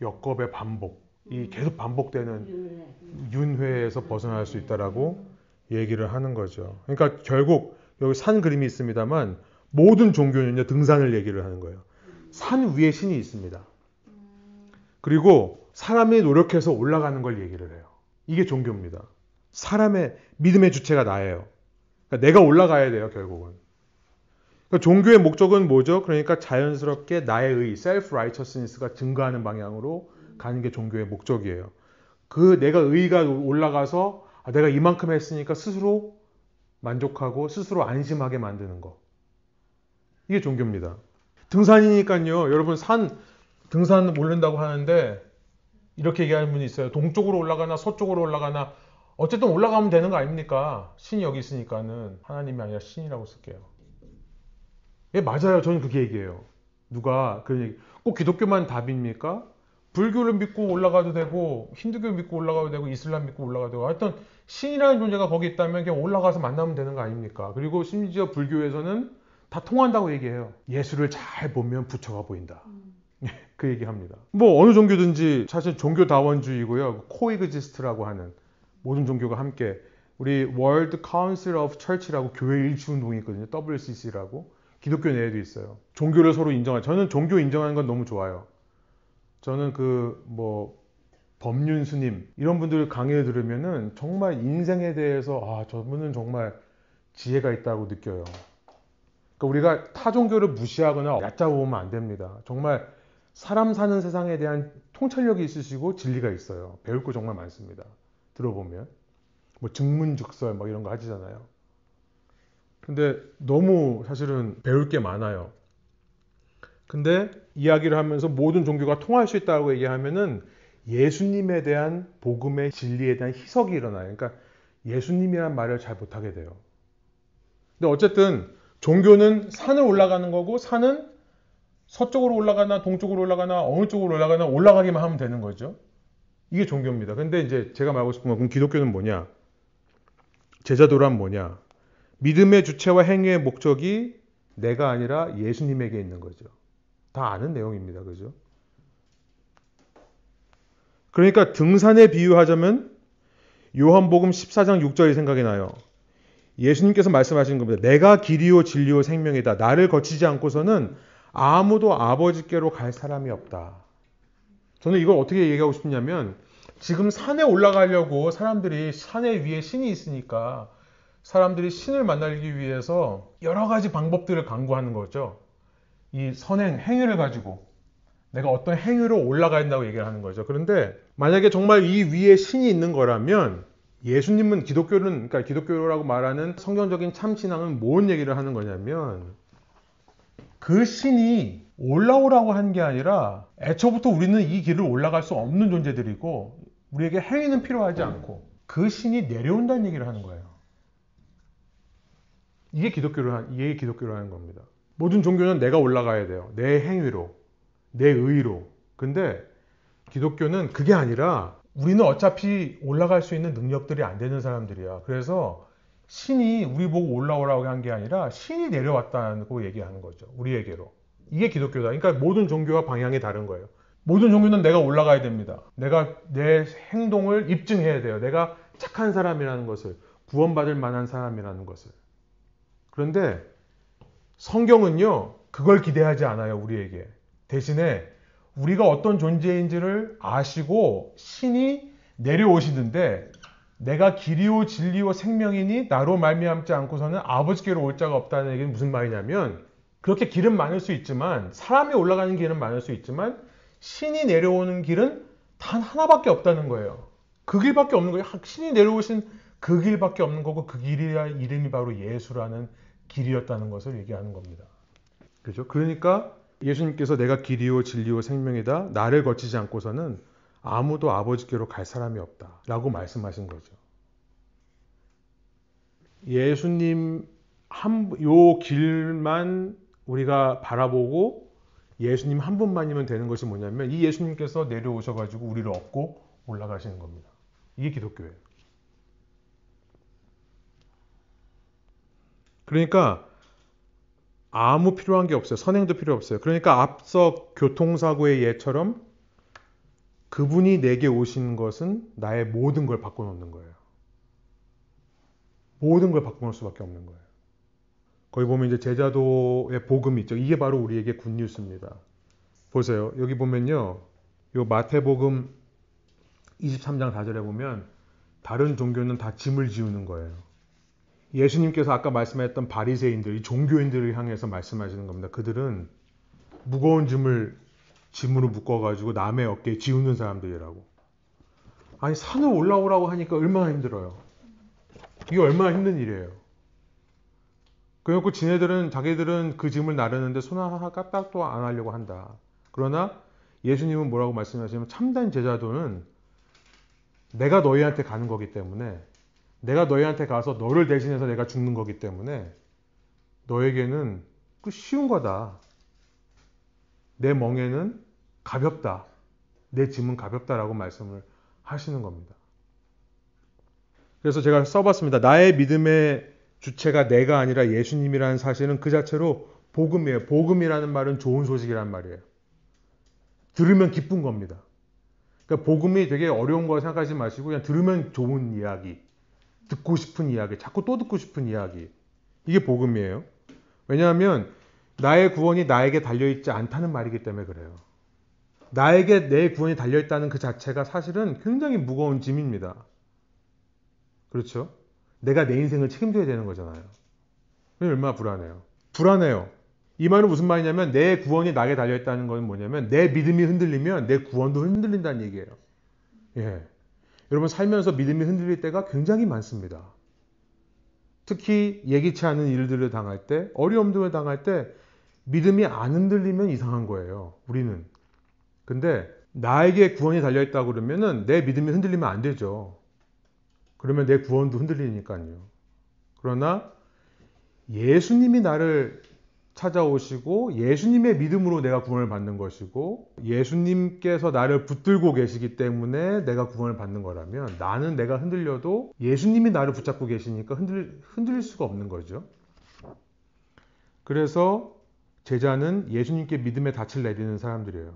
Speaker 1: 역겁의 반복. 이 계속 반복되는 윤회에서 벗어날 수 있다라고 얘기를 하는 거죠. 그러니까 결국 여기 산 그림이 있습니다만 모든 종교는요 등산을 얘기를 하는 거예요. 산 위에 신이 있습니다. 그리고 사람이 노력해서 올라가는 걸 얘기를 해요. 이게 종교입니다. 사람의 믿음의 주체가 나예요. 그러니까 내가 올라가야 돼요, 결국은. 그러니까 종교의 목적은 뭐죠? 그러니까 자연스럽게 나의 의, self-righteousness가 증가하는 방향으로 가는 게 종교의 목적이에요. 그 내가 의가 올라가서 내가 이만큼 했으니까 스스로 만족하고 스스로 안심하게 만드는 거. 이게 종교입니다. 등산이니까요. 여러분 등산 오른다고 하는데 이렇게 얘기하는 분이 있어요. 동쪽으로 올라가나 서쪽으로 올라가나 어쨌든 올라가면 되는 거 아닙니까? 신이 여기 있으니까는 하나님이 아니라 신이라고 쓸게요. 예, 맞아요. 저는 그렇게 얘기해요. 누가 그런 얘기. 꼭 기독교만 답입니까? 불교를 믿고 올라가도 되고 힌두교 믿고 올라가도 되고 이슬람 믿고 올라가도 되고 하여튼 신이라는 존재가 거기 있다면 그냥 올라가서 만나면 되는 거 아닙니까? 그리고 심지어 불교에서는 다 통한다고 얘기해요. 예수를 잘 보면 부처가 보인다. 그 얘기합니다. 뭐 어느 종교든지 사실 종교다원주의고요. 코엑지스트라고 하는 모든 종교가 함께 우리 World Council of Church라고 교회 일치운동이 있거든요. WCC라고. 기독교 내에도 있어요. 종교를 서로 인정하는. 저는 종교 인정하는 건 너무 좋아요. 저는 법륜 스님 이런 분들 강의를 들으면은 정말 인생에 대해서 저분은 정말 지혜가 있다고 느껴요. 그러니까 우리가 타 종교를 무시하거나 얕잡아보면 안 됩니다. 정말 사람 사는 세상에 대한 통찰력이 있으시고 진리가 있어요. 배울 거 정말 많습니다. 들어보면 뭐 증문즉설 이런 거 하시잖아요. 근데 너무 사실은 배울 게 많아요. 근데 이야기를 하면서 모든 종교가 통할 수 있다고 얘기하면은 예수님에 대한 복음의 진리에 대한 희석이 일어나요. 그러니까 예수님이란 말을 잘 못하게 돼요. 근데 어쨌든 종교는 산을 올라가는 거고 산은 서쪽으로 올라가나 동쪽으로 올라가나 어느 쪽으로 올라가나 올라가기만 하면 되는 거죠. 이게 종교입니다. 근데 이제 제가 말하고 싶은 건 그럼 기독교는 뭐냐? 제자도란 뭐냐? 믿음의 주체와 행위의 목적이 내가 아니라 예수님에게 있는 거죠. 다 아는 내용입니다. 그죠? 그러니까 등산에 비유하자면 요한복음 14장 6절이 생각이 나요. 예수님께서 말씀하신 겁니다. 내가 길이요 진리요 생명이다. 나를 거치지 않고서는 아무도 아버지께로 갈 사람이 없다. 저는 이걸 어떻게 얘기하고 싶냐면 지금 산에 올라가려고 사람들이 산에 위에 신이 있으니까 사람들이 신을 만나기 위해서 여러 가지 방법들을 강구하는 거죠. 이 행위를 가지고 내가 어떤 행위로 올라가야 된다고 얘기를 하는 거죠. 그런데 만약에 정말 이 위에 신이 있는 거라면 예수님은 그러니까 기독교라고 말하는 성경적인 참신앙은 뭔 얘기를 하는 거냐면 그 신이 올라오라고 한 게 아니라 애초부터 우리는 이 길을 올라갈 수 없는 존재들이고 우리에게 행위는 필요하지 않고 그 신이 내려온다는 얘기를 하는 거예요. 이게 기독교라는 겁니다. 모든 종교는 내가 올라가야 돼요. 내 행위로, 내 의로. 근데 기독교는 그게 아니라 우리는 어차피 올라갈 수 있는 능력들이 안 되는 사람들이야. 그래서 신이 우리 보고 올라오라고 한 게 아니라 신이 내려왔다고 얘기하는 거죠. 우리에게로. 이게 기독교다. 그러니까 모든 종교와 방향이 다른 거예요. 모든 종교는 내가 올라가야 됩니다. 내가 내 행동을 입증해야 돼요. 내가 착한 사람이라는 것을, 구원받을 만한 사람이라는 것을. 그런데 성경은요, 그걸 기대하지 않아요, 우리에게. 대신에 우리가 어떤 존재인지를 아시고 신이 내려오시는데 내가 길이요 진리요 생명이니 나로 말미암지 않고서는 아버지께로 올 자가 없다는 얘기는 무슨 말이냐면 그렇게 길은 많을 수 있지만 사람이 올라가는 길은 많을 수 있지만 신이 내려오는 길은 단 하나밖에 없다는 거예요. 그 길밖에 없는 거예요. 신이 내려오신 그 길밖에 없는 거고 그 길이야 이름이 바로 예수라는 길이었다는 것을 얘기하는 겁니다. 그죠? 그러니까 예수님께서 내가 길이요 진리요 생명이다. 나를 거치지 않고서는 아무도 아버지께로 갈 사람이 없다. 라고 말씀하신 거죠. 예수님 요 길만 우리가 바라보고 예수님 한 분만이면 되는 것이 뭐냐면 이 예수님께서 내려오셔가지고 우리를 업고 올라가시는 겁니다. 이게 기독교예요. 그러니까 아무 필요한 게 없어요. 선행도 필요 없어요. 그러니까 앞서 교통사고의 예처럼 그분이 내게 오신 것은 나의 모든 걸 바꿔놓는 거예요. 모든 걸 바꿔놓을 수밖에 없는 거예요. 거기 보면 이제 제자도의 복음이 있죠. 이게 바로 우리에게 굿뉴스입니다. 보세요. 여기 보면요. 요 마태복음 23장 4절에 보면 다른 종교는 다 짐을 지우는 거예요. 예수님께서 아까 말씀하셨던 바리새인들, 이 종교인들을 향해서 말씀하시는 겁니다. 그들은 무거운 짐으로 묶어가지고 남의 어깨에 지우는 사람들이라고. 아니 산을 올라오라고 하니까 얼마나 힘들어요. 이게 얼마나 힘든 일이에요. 그래놓고 자기들은 그 짐을 나르는데 손 하나 까딱도 안 하려고 한다. 그러나 예수님은 뭐라고 말씀하시냐면 참된 제자도는 내가 너희한테 가는 거기 때문에 내가 너희한테 가서 너를 대신해서 내가 죽는 거기 때문에 너에게는 그 쉬운 거다. 내 멍에는 가볍다. 내 짐은 가볍다라고 말씀을 하시는 겁니다. 그래서 제가 써봤습니다. 나의 믿음의 주체가 내가 아니라 예수님이라는 사실은 그 자체로 복음이에요. 복음이라는 말은 좋은 소식이란 말이에요. 들으면 기쁜 겁니다. 그러니까 복음이 되게 어려운 거 생각하지 마시고 그냥 들으면 좋은 이야기, 듣고 싶은 이야기, 자꾸 또 듣고 싶은 이야기. 이게 복음이에요. 왜냐하면 나의 구원이 나에게 달려있지 않다는 말이기 때문에 그래요. 나에게 내 구원이 달려있다는 그 자체가 사실은 굉장히 무거운 짐입니다. 그렇죠? 내가 내 인생을 책임져야 되는 거잖아요. 얼마나 불안해요. 불안해요. 이 말은 무슨 말이냐면 내 구원이 나에게 달려있다는 건 뭐냐면 내 믿음이 흔들리면 내 구원도 흔들린다는 얘기예요. 예. 여러분 살면서 믿음이 흔들릴 때가 굉장히 많습니다. 특히 예기치 않은 일들을 당할 때, 어려움들을 당할 때 믿음이 안 흔들리면 이상한 거예요. 우리는. 근데 나에게 구원이 달려있다고 그러면은 내 믿음이 흔들리면 안 되죠. 그러면 내 구원도 흔들리니까요. 그러나 예수님이 나를 찾아오시고 예수님의 믿음으로 내가 구원을 받는 것이고 예수님께서 나를 붙들고 계시기 때문에 내가 구원을 받는 거라면 나는 내가 흔들려도 예수님이 나를 붙잡고 계시니까 흔들릴 수가 없는 거죠. 그래서 제자는 예수님께 믿음의 닻을 내리는 사람들이에요.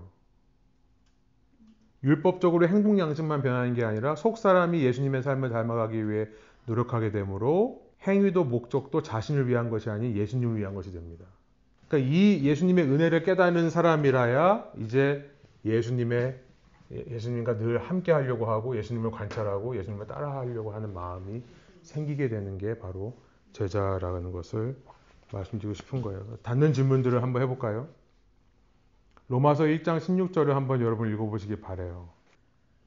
Speaker 1: 율법적으로 행동 양식만 변하는 게 아니라 속 사람이 예수님의 삶을 닮아가기 위해 노력하게 되므로 행위도 목적도 자신을 위한 것이 아닌 예수님을 위한 것이 됩니다. 그러니까 이 예수님의 은혜를 깨닫는 사람이라야 이제 예수님과 늘 함께 하려고 하고 예수님을 관찰하고 예수님을 따라하려고 하는 마음이 생기게 되는 게 바로 제자라는 것을 말씀드리고 싶은 거예요. 닿는 질문들을 한번 해볼까요? 로마서 1장 16절을 한번 여러분 읽어보시기 바라요.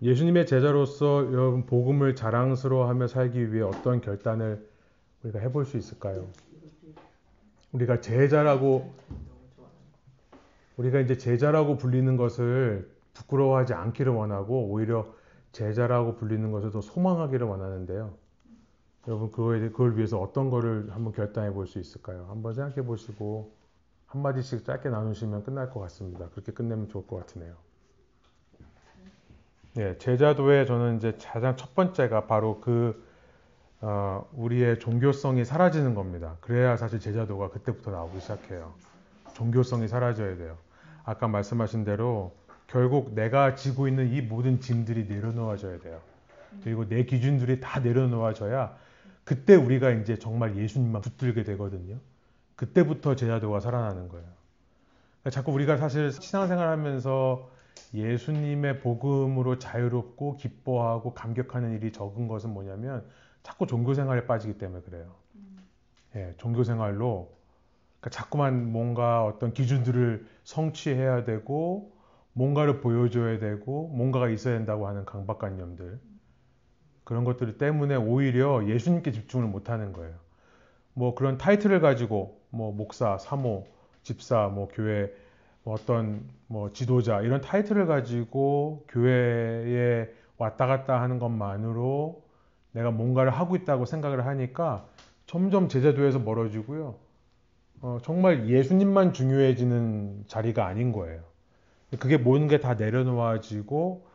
Speaker 1: 예수님의 제자로서 여러분 복음을 자랑스러워하며 살기 위해 어떤 결단을 우리가 해볼 수 있을까요? 우리가 이제 제자라고 불리는 것을 부끄러워하지 않기를 원하고 오히려 제자라고 불리는 것을 더 소망하기를 원하는데요. 여러분 그걸 위해서 어떤 거를 한번 결단해 볼 수 있을까요? 한번 생각해 보시고 한마디씩 짧게 나누시면 끝날 것 같습니다. 그렇게 끝내면 좋을 것 같으네요. 예, 제자도에 저는 이제 가장 첫 번째가 바로 우리의 종교성이 사라지는 겁니다. 그래야 사실 제자도가 그때부터 나오기 시작해요. 종교성이 사라져야 돼요. 아까 말씀하신 대로 결국 내가 지고 있는 이 모든 짐들이 내려놓아져야 돼요. 그리고 내 기준들이 다 내려놓아져야 그때 우리가 이제 정말 예수님만 붙들게 되거든요. 그때부터 제자도가 살아나는 거예요. 자꾸 우리가 사실 신앙생활 하면서 예수님의 복음으로 자유롭고 기뻐하고 감격하는 일이 적은 것은 뭐냐면 자꾸 종교생활에 빠지기 때문에 그래요. 예, 종교생활로 그러니까 자꾸만 뭔가 어떤 기준들을 성취해야 되고 뭔가를 보여줘야 되고 뭔가가 있어야 된다고 하는 강박관념들 그런 것들 때문에 오히려 예수님께 집중을 못하는 거예요. 뭐 그런 타이틀을 가지고 뭐 목사, 사모, 집사, 뭐 교회 어떤 뭐 지도자 이런 타이틀을 가지고 교회에 왔다 갔다 하는 것만으로 내가 뭔가를 하고 있다고 생각을 하니까 점점 제자도에서 멀어지고요. 정말 예수님만 중요해지는 자리가 아닌 거예요. 그게 모든 게 다 내려놓아지고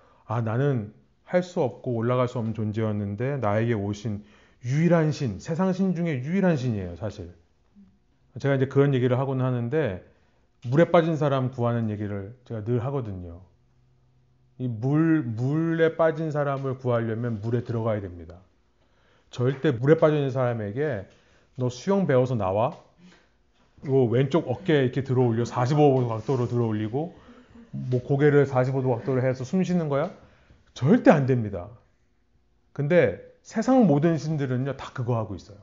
Speaker 1: 나는 할 수 없고 올라갈 수 없는 존재였는데 나에게 오신 유일한 신, 세상 신 중에 유일한 신이에요, 사실. 제가 이제 그런 얘기를 하곤 하는데 물에 빠진 사람 구하는 얘기를 제가 늘 하거든요. 이 물에 빠진 사람을 구하려면 물에 들어가야 됩니다. 절대 물에 빠져 있는 사람에게 너 수영 배워서 나와? 왼쪽 어깨에 이렇게 들어올려 45도 각도로 들어올리고 뭐 고개를 45도 각도로 해서 숨 쉬는 거야? 절대 안 됩니다. 근데 세상 모든 신들은요 다 그거 하고 있어요.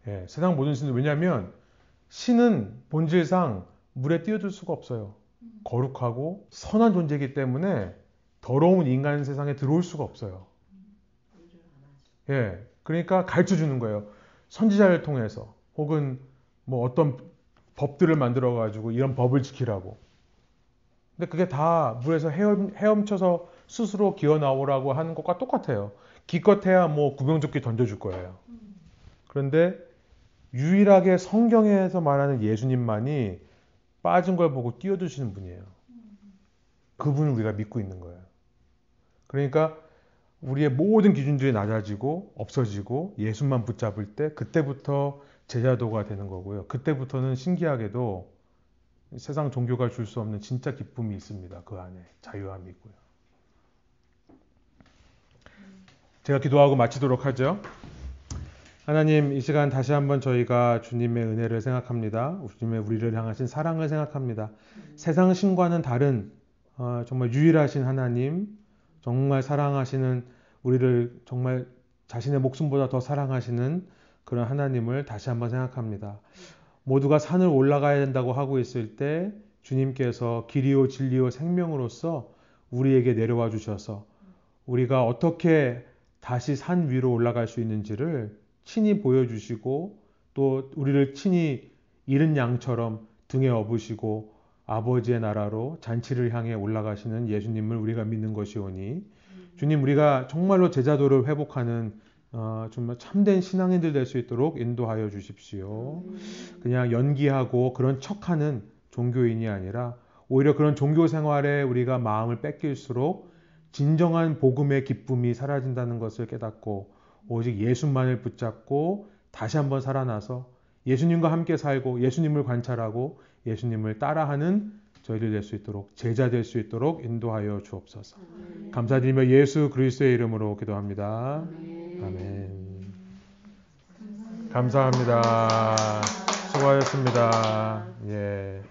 Speaker 1: 예, 세상 모든 신들 왜냐하면 신은 본질상 물에 뛰어들 수가 없어요. 거룩하고 선한 존재이기 때문에 더러운 인간 세상에 들어올 수가 없어요. 예, 그러니까 가르쳐 주는 거예요. 선지자를 통해서 혹은 뭐 어떤 법들을 만들어 가지고 이런 법을 지키라고. 근데 그게 다 물에서 헤엄쳐서 스스로 기어 나오라고 하는 것과 똑같아요. 기껏해야 뭐 구명조끼 던져줄 거예요. 그런데 유일하게 성경에서 말하는 예수님만이 빠진 걸 보고 뛰어드시는 분이에요. 그분을 우리가 믿고 있는 거예요. 그러니까 우리의 모든 기준들이 낮아지고 없어지고 예수만 붙잡을 때 그때부터 제자도가 되는 거고요. 그때부터는 신기하게도 세상 종교가 줄 수 없는 진짜 기쁨이 있습니다. 그 안에 자유함이 있고요. 제가 기도하고 마치도록 하죠. 하나님, 이 시간 다시 한번 저희가 주님의 은혜를 생각합니다. 주님의 우리를 향하신 사랑을 생각합니다. 세상 신과는 다른 정말 유일하신 하나님, 정말 사랑하시는 우리를 정말 자신의 목숨보다 더 사랑하시는 그런 하나님을 다시 한번 생각합니다. 모두가 산을 올라가야 된다고 하고 있을 때 주님께서 길이요 진리요 생명으로서 우리에게 내려와 주셔서 우리가 어떻게 다시 산 위로 올라갈 수 있는지를 친히 보여주시고 또 우리를 친히 잃은 양처럼 등에 업으시고 아버지의 나라로 잔치를 향해 올라가시는 예수님을 우리가 믿는 것이오니 주님, 우리가 정말로 제자도를 회복하는 정말 참된 신앙인들 될 수 있도록 인도하여 주십시오. 그냥 연기하고 그런 척하는 종교인이 아니라 오히려 그런 종교 생활에 우리가 마음을 뺏길수록 진정한 복음의 기쁨이 사라진다는 것을 깨닫고 오직 예수만을 붙잡고 다시 한번 살아나서 예수님과 함께 살고 예수님을 관찰하고 예수님을 따라하는 저희들 될 수 있도록 제자 될 수 있도록 인도하여 주옵소서. 감사드리며 예수 그리스도의 이름으로 기도합니다. 아멘. 감사합니다. 수고하셨습니다. 예.